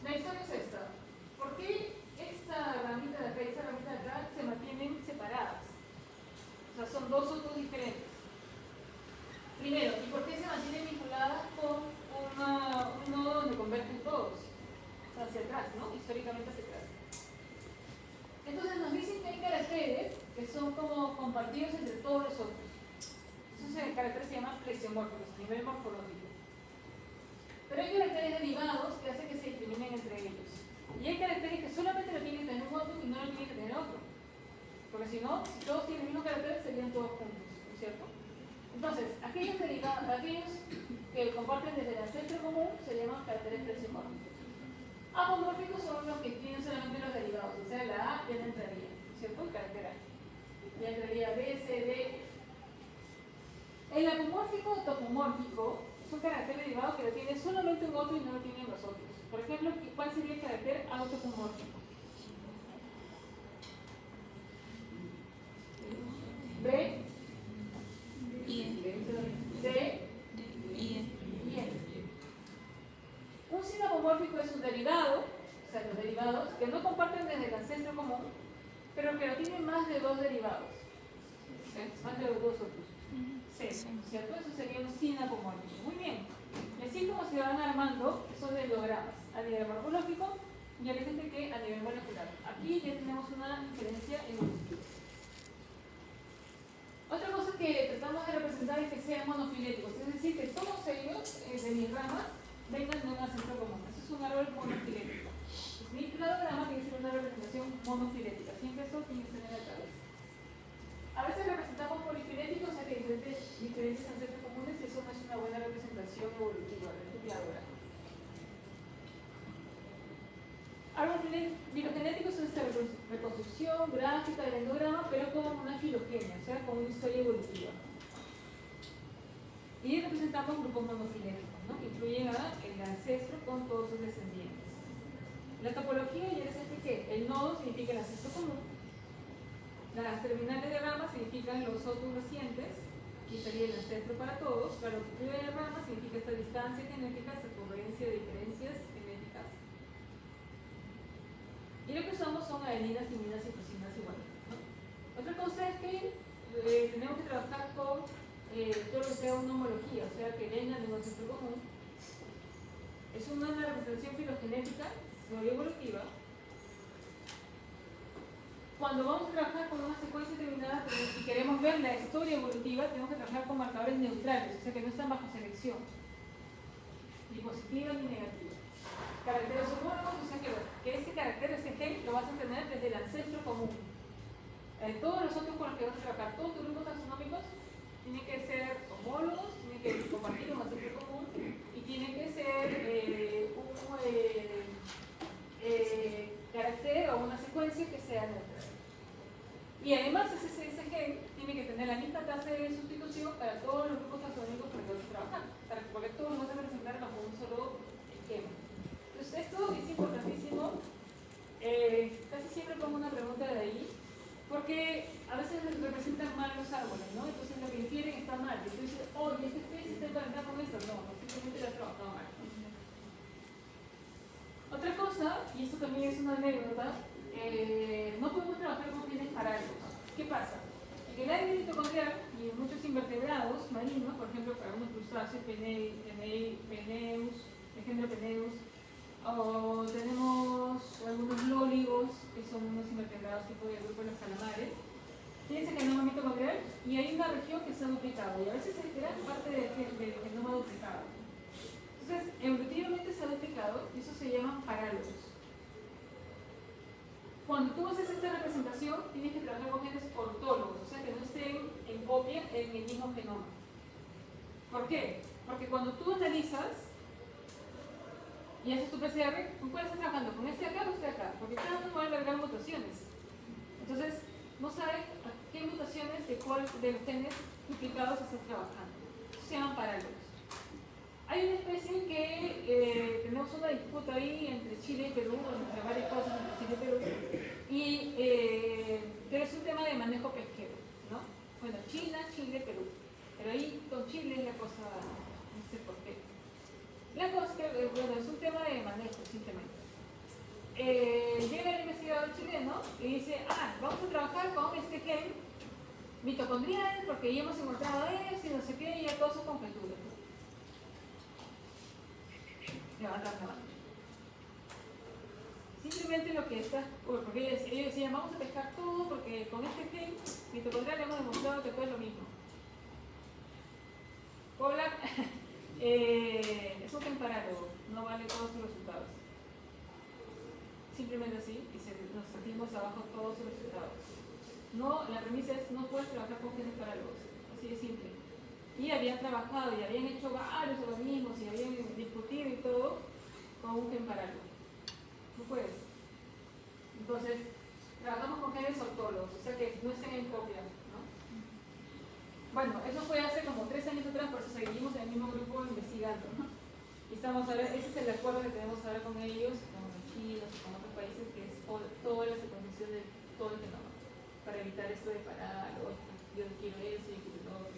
La historia es esta. ¿Por qué esta ramita de acá y esta ramita de acá se mantienen separadas? O sea, son dos otros diferentes. Primero, ¿y por qué se mantienen vinculadas con un nodo donde convergen todos? O sea, hacia atrás, ¿no? Históricamente hacia atrás. Entonces nos dicen que hay caracteres que son como compartidos entre todos los otros. Esos caracteres se llaman plesiomórficos, a nivel morfológico. Pero hay caracteres derivados que hacen que se discriminen entre ellos. Y hay caracteres que solamente lo tienen que tener un otro y no lo tienen que tener otro. Porque si no, si todos tienen el mismo carácter, serían todos juntos. cierto? Entonces, aquellos que comparten desde el ancestro común se llaman caracteres presiomórficos. Apomórficos son los que tienen solamente los derivados, o sea, la A ya no entraría, ¿cierto? El carácter A. Ya entraría B, C, D. El apomórfico o topomórfico es un carácter derivado que lo tiene solamente un otro y no lo tienen los otros. Por ejemplo, ¿cuál sería el carácter autopomórfico? B, D, y E. Un sinapomórfico es un derivado, o sea, los derivados que no comparten desde el ancestro común, pero que lo tienen más de dos derivados, más de los dos otros. ¿Cierto? Eso sería un sinapomórfico. Muy bien. Y así como se van armando esos ideogramas a nivel morfológico y al presente que a nivel molecular. Aquí ya tenemos una diferencia evolutiva. Otra cosa que tratamos de representar es que sean monofiléticos, es decir, que todos ellos de mis ramas vengan de un ancestro común. Eso es un árbol monofilético. Mi cladograma tiene que ser una representación monofilética. Siempre eso tiene que ser en la cabeza. A veces representamos polifiléticos, o sea que diferentes ancestros comunes, y eso no es una buena representación evolutiva de este cladograma. Árboles filogenéticos es esta reconstrucción gráfica del endograma, pero con una filogenia, o sea, con una historia evolutiva. Y representamos grupos monofiléticos, ¿no? Que incluyen el ancestro con todos sus descendientes. La topología ya les expliqué. El nodo significa el ancestro común. Las terminales de rama significan los otros recientes, que sería el ancestro para todos. La longitud de la rama significa esta distancia genética, esta ocurrencia de diferencias genéticas. Y lo que usamos son adeninas, timinas y prosinas iguales, ¿no? Otra cosa es que tenemos que trabajar con todo lo que sea una homología, o sea, que vengan de un ancestro común. Es una representación filogenética, no evolutiva. Cuando vamos a trabajar con una secuencia determinada y queremos ver la historia evolutiva, tenemos que trabajar con marcadores neutrales, o sea, que no están bajo selección, ni positiva ni negativa. Caracteres homólogos, o sea que ese carácter, ese gen, lo vas a tener desde el ancestro común. Todos los otros con los que vas a trabajar, todos tus grupos taxonómicos, tienen que ser homólogos, tienen que compartir un ancestro común y tienen que ser un carácter o una secuencia que sea neutral. Y además ese gen tiene que tener la misma tasa de sustitución para todos los grupos taxonómicos con los que vas a trabajar, porque todos los vas a representar bajo un solo esquema. Entonces esto es importantísimo. Casi siempre pongo una pregunta de ahí, porque a veces representan mal los árboles, ¿no? Entonces lo que infieren está mal. Entonces, oye, esta especie está emparentada con esto. No, simplemente la has trabajado mal. Otra cosa, y esto también es una anécdota, no podemos trabajar con genes paralelos. ¿Qué pasa? En el ADN mitocondrial y en muchos invertebrados marinos, por ejemplo, para unos crustáceos, Peneus, el género Peneus, o tenemos algunos lóligos, que son unos invertebrados tipo del grupo de los calamares. Fíjense que el genoma mitocondrial y hay una región que se ha duplicado y a veces es gran parte del genoma duplicado. Entonces, evolutivamente se ha duplicado y eso se llaman parálogos. Cuando tú haces esta representación, tienes que trabajar con genes ortólogos, o sea que no estén en copia en el mismo genoma. ¿Por qué? Porque cuando tú analizas y haces tu PCR, tú puedes estar trabajando con este acá o este acá, porque cada uno va a albergar mutaciones. Entonces, no sabes a qué mutaciones de cuál de los genes duplicados estás trabajando. Eso se llaman parálogos. Hay una especie que tenemos una disputa ahí entre Chile y Perú, entre varias cosas entre Chile y Perú, y pero es un tema de manejo pesquero, ¿no? Bueno, China, Chile, Perú. Pero ahí con Chile es la cosa, no sé por qué. La cosa que, bueno, es un tema de manejo, simplemente. Llega el investigador chileno y dice, vamos a trabajar con este gen mitocondrial porque ya hemos encontrado eso y no sé qué, y ya todas sus conjeturas. Levantar la mano. Simplemente lo que está, porque ellos decían, vamos a pescar todo porque con este gen mitocondrial hemos demostrado que todo es lo mismo. Hola. Es un gen parálogo, no vale todos sus resultados. Simplemente así, y nos sentimos abajo todos sus resultados. No, la premisa es no puedes trabajar con genes parálogos. así de simple. Y habían trabajado y habían hecho varios organismos y habían discutido y todo con un gen paralo. No puedes. Entonces, trabajamos con genes ortólogos, o sea que no estén en copia, ¿no? Bueno, eso fue hace como 3 años atrás, por eso seguimos en el mismo grupo investigando, ¿no? Y estamos ahora, ese es el acuerdo que tenemos ahora con ellos, con Chile, con otros países, que es toda la secuenciación de todo el genoma, para evitar esto de parar, yo quiero eso, yo quiero lo otro.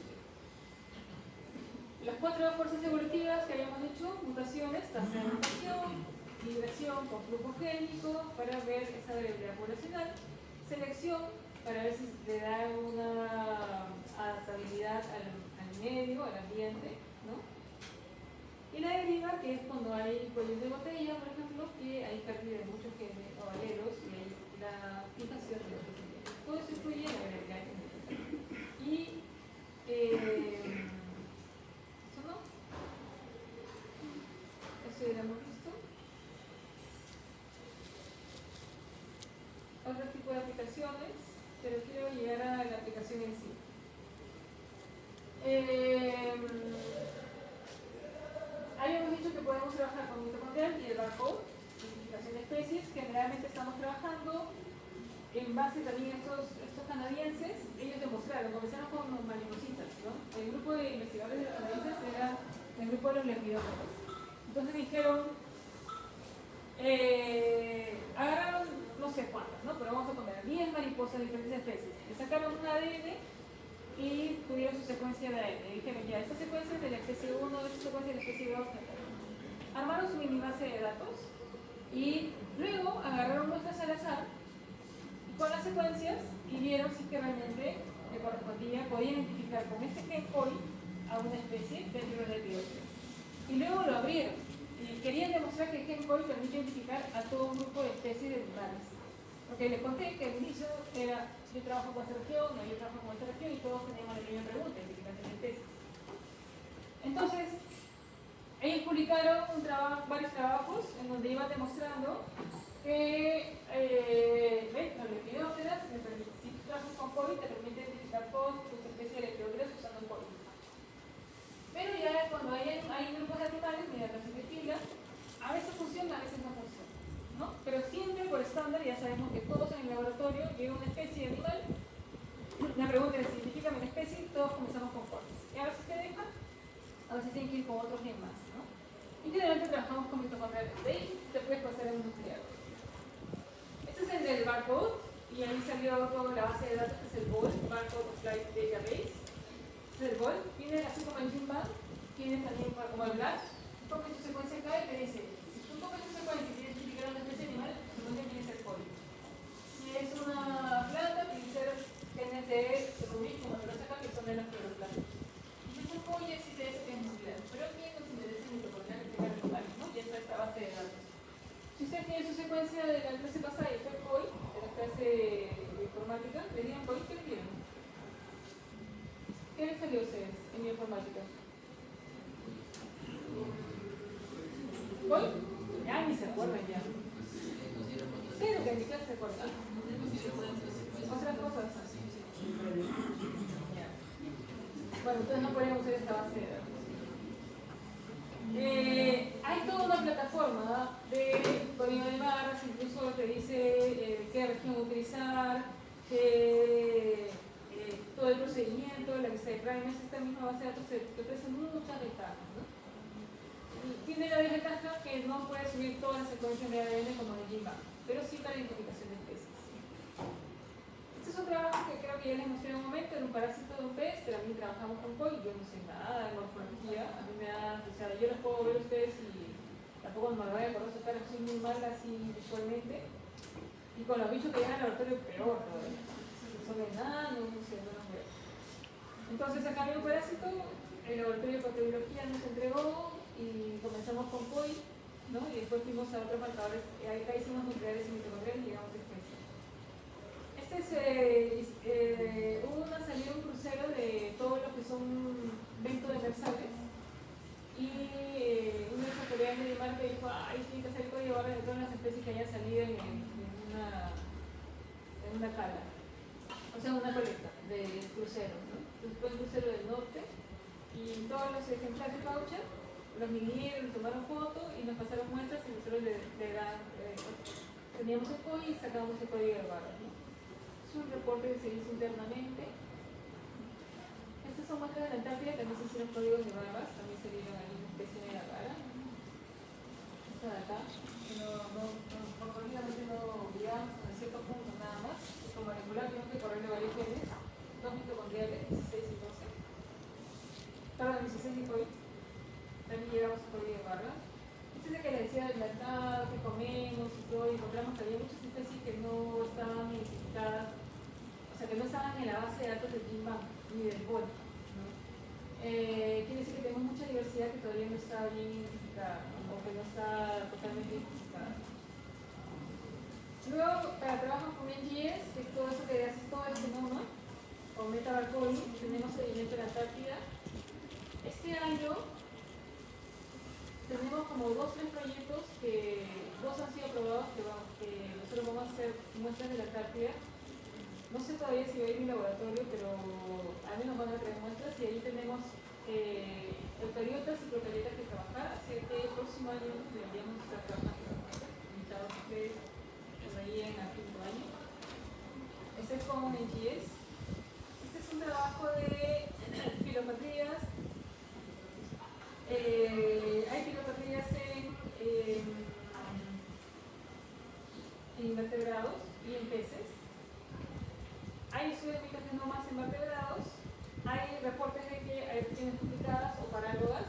Las 4 fuerzas evolutivas que habíamos hecho, mutaciones, tasa de mutación, migración con flujo génico para ver esa variabilidad poblacional, selección para ver si le da una adaptabilidad al medio, al ambiente, ¿no? Y la deriva, que es cuando hay cuellos de botella, por ejemplo, que hay pérdida de muchos genes o alelos y hay la fijación de otros genes. Todo eso influye en la variabilidad genética. Y ¿eso no? Eso ya lo hemos visto. Otro tipo de aplicaciones, pero quiero llegar a la aplicación en sí. Habíamos dicho que podemos trabajar con mitocondrial y el barcode, identificación de especies. Generalmente estamos trabajando en base también a estos canadienses. Ellos demostraron, comenzaron con maripositas, ¿no? El grupo de investigadores de los canadienses era el grupo de los lepidópteros. Entonces dijeron, agarraron no sé cuántas, ¿no? Pero vamos a poner 10 mariposas de diferentes especies. Le sacaron un ADN y tuvieron su secuencia de ADN. Y dijeron, ya, esta secuencia es de la especie 1, esta secuencia es de la especie 2, etc. Armaron su mini base de datos y luego agarraron muestras al azar con las secuencias y vieron si que realmente le correspondía, podía identificar con este gen COI a una especie dentro del lepidóptero. Y luego lo abrieron y querían demostrar que el gen COI permite identificar a todo un grupo de especies de animales. Porque les conté que al inicio era, yo trabajo con esta región, no, yo trabajo con esta región y todos teníamos la misma pregunta, identificación de especies. Entonces, ellos publicaron varios trabajos en donde iban demostrando que los lepidópteras, si tú trabajas con COVID, te permite identificar todas tus especies de lepidópteras usando COVID. Pero ya cuando hay grupos de animales, mediante la fila, a veces funciona, a veces no funciona, ¿no? Pero siempre por estándar ya sabemos que todos en el laboratorio llega una especie de animal, la pregunta es, identifícame una especie y todos comenzamos con COVID. Y a veces te dejan, a veces tienen que ir con otro gen más, ¿no? Y generalmente trabajamos con mitocondrial. De ahí te puedes pasar en un nuclear. Este es el del barcode, y ahí salió toda la base de datos, que es el BOL, Barcode Slide Database. Este es el BOL, tiene así como el GenBank, tiene también como el BLAST. Coges tu secuencia acá y te dice, si tú coges tu secuencia y quieres identificar una especie animal, tu secuencia tiene que ser COI. Si es una planta, tiene que ser NTE, Rubik, como te lo sacan, que son de las plantas. Y si es un COI, existe ese que es nuclear. Pero aquí nos interesa el mitocondrial que tenga animales, ¿no? Y esta es esta base de datos. Si ustedes tienen su secuencia de la clase pasada y fue COI, de la clase de informática, le dieron COI, ¿qué le dieron? ¿Qué les salió a ustedes en bioinformática? ¿COI? Ya ni se acuerdan ya. Cero que ni clase se acuerdan. Otras cosas. Ya. Bueno, entonces no podemos usar esta base de datos. Hay toda una plataforma de código de barras, incluso te dice qué región utilizar, todo el procedimiento, la lista de primers. Esta misma base de datos te ofrece muchas ventajas, ¿no? Tiene la desventaja que no puedes subir todas las secuencias de ADN como en GenBank, pero sí para identificación de especies. Este es un trabajo que creo que ya les mostré en un momento, en un parásito de un pez. También trabajamos con COI, yo no sé nada de morfología, a mí me da, o sea, yo los puedo ver a ustedes y tampoco me voy a acordar su cara, soy muy mala así visualmente. Y con los bichos que llegan al laboratorio, peor todavía. Son enanos, no sé, no los veo. Entonces acá había un parásito, el laboratorio de patología nos entregó y comenzamos con COI, ¿no? Y después fuimos a otros marcadores, acá hicimos nucleares y mitocondriales y llegamos a especie. Este es salió un crucero de todo lo que son bentodemersales y uno de esos coreanos de Dinamarca dijo, ay, tiene que hacer código barra de todas las especies que hayan salido en una cala, o sea, una colecta de crucero, ¿no? fue el crucero del norte, y todos los ejemplares de Paucha los midieron, tomaron fotos y nos pasaron muestras y nosotros teníamos el código y sacábamos el código de barra, ¿no? Es un reporte que se hizo internamente. Estas son muestras de la Antártida, también se hicieron códigos de barras, también se vieron ahí una especie de la vara. Esta de acá, que probablemente no llegamos a cierto punto nada más. Como molecular tenemos que correrle varios genes, 2 mitocondriales, 16 y 12. Perdón, 16 y 12. También llegamos a código de barras. Este es el que les decía del enlatado, que comemos y todo, y encontramos que había muchas especies que no estaban identificadas, o sea, que no estaban en la base de datos del GenBank ni del BOL, ¿no? Quiere decir que tenemos mucha diversidad que todavía no está bien identificada, ¿no? O que no está totalmente identificada. Luego, para trabajar con NGS, que es todo eso que hace todo el genoma, o metabarcoding, tenemos seguimiento de la Antártida. Este año tenemos como 2 o 3 proyectos que 2 han sido aprobados que nosotros vamos a hacer muestras de la Antártida. No sé todavía si va a ir a mi laboratorio, pero al menos van a traer muestras y ahí tenemos eucariotas y procariotas que trabajar. Así que el próximo año deberíamos estar trabajando invitados a ustedes que vayan a 5 años. Este es con NGS. Este es un trabajo de filopatrías. Hay filopatrías en invertebrados y en peces. Hay estudios de microgenomas en vertebrados. Hay reportes de que hay regiones duplicadas o parálogas.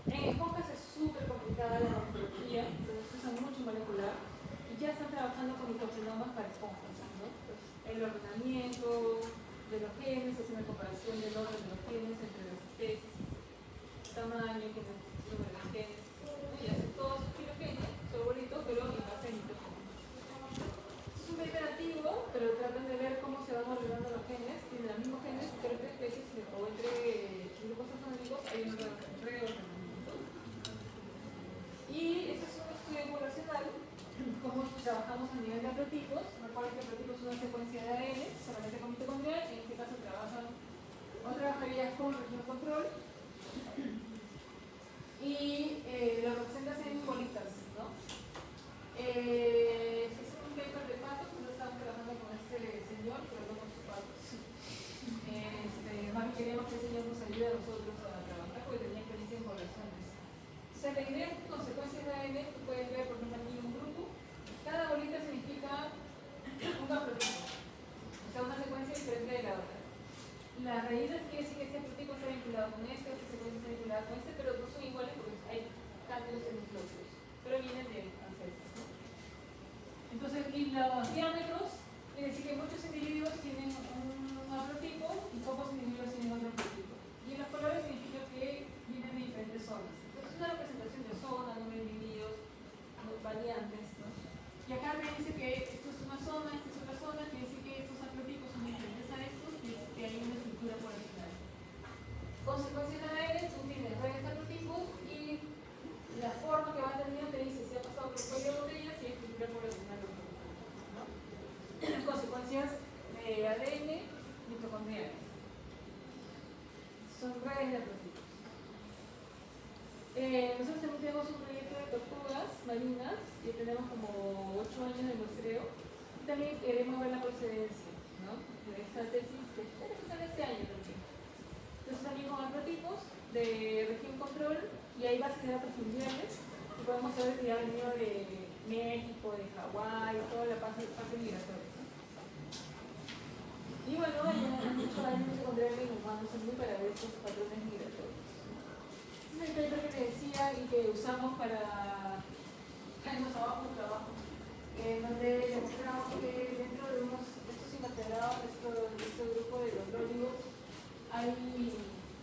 En esponjas es súper complicada la morfología, entonces se usa mucho molecular. Y ya están trabajando con microgenomas para esponjas, ¿no? Pues, el ordenamiento de los genes, hacer una comparación del orden de los genes entre las especies, tamaño, que sobre los genes, y hacer todos sus filogenes, su arbolito, pero en base a microgenomas. Es un paper antiguo, pero tratan de ver cómo se van ordenando los genes. Tienen los mismos genes, pero entre especies o entre grupos taxonómicos hay un reordenamiento. Y este es un estudio poblacional, cómo trabajamos a nivel de haplotipos. Recuerden que haplotipos es una secuencia de ADN, solamente con mitocondrial. En este caso trabajan o trabajarías con región control. Y lo representas en bolitas, ¿no? Este es un paper de patos, nosotros estamos trabajando con este señor, pero no con sus patos. Más queremos que ese señor nos ayude a nosotros a trabajar porque tenía experiencia en poblaciones. O sea, la idea es que consecuencias de ADN, tú puedes ver, por ejemplo, aquí un grupo, cada bolita significa un haplotipo, o sea, una secuencia diferente de la otra. Las raíces quiere decir que este haplotipo está vinculado con este, esta secuencia está vinculada con este, pero no son iguales porque hay cambios en los núcleos, pero vienen de ancestros, ¿no? Entonces, y los diámetros quiere decir que muchos individuos tienen un haplotipo y pocos individuos tienen otro haplotipo. Y en los colores significa que vienen de diferentes zonas. Entonces, es una representación de zona, número de individuos, variantes, ¿no? Y acá me dice que esto es una zona, esta es otra zona, quiere decir que estos haplotipos son diferentes a estos, quiere decir que hay una estructura poblacional. Consecuencias de ADN, tú tienes redes haplotipos y la forma que va teniendo te dice si ha pasado por cuello de botella, si hay estructura poblacional o no. Las consecuencias de ADN mitocondriales. Son redes de haplotipos. Nosotros también tenemos un proyecto de tortugas marinas y tenemos como 8 años de muestreo y también queremos ver la procedencia, ¿no? De esta tesis que sale este año también. Entonces también con haplotipos de región control y hay bases de datos mundiales y podemos saber si ha venido de México, de Hawái, toda la fase migratoria, ¿no? Y bueno, hay muchos años de encontrar en humanos también para ver estos patrones migratorios. Es el paper que te decía y que usamos para los trabajos, donde demostramos que dentro de estos invertebrados, de este grupo de los lóligos, hay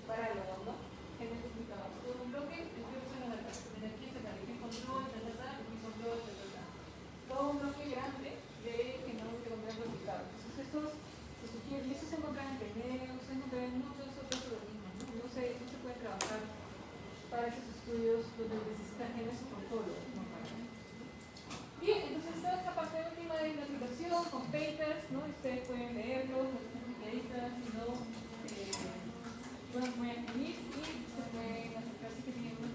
parálogos, ¿no? Genes duplicados. Todo un bloque, el bloque son las energías de la región control, región control, todo un bloque grande de genomas de control duplicados. Entonces estos se sugieren, y eso se encuentra en Teneus, se encuentra en muchos otros organismos, ¿no? No se puede trabajar para esos estudios donde necesitan genes por todo, ¿no? Bien, entonces esta parte última de la investigación con papers, ¿no? Ustedes pueden leerlos, los especialistas, yo voy a escribir y se pueden acercar si que tienen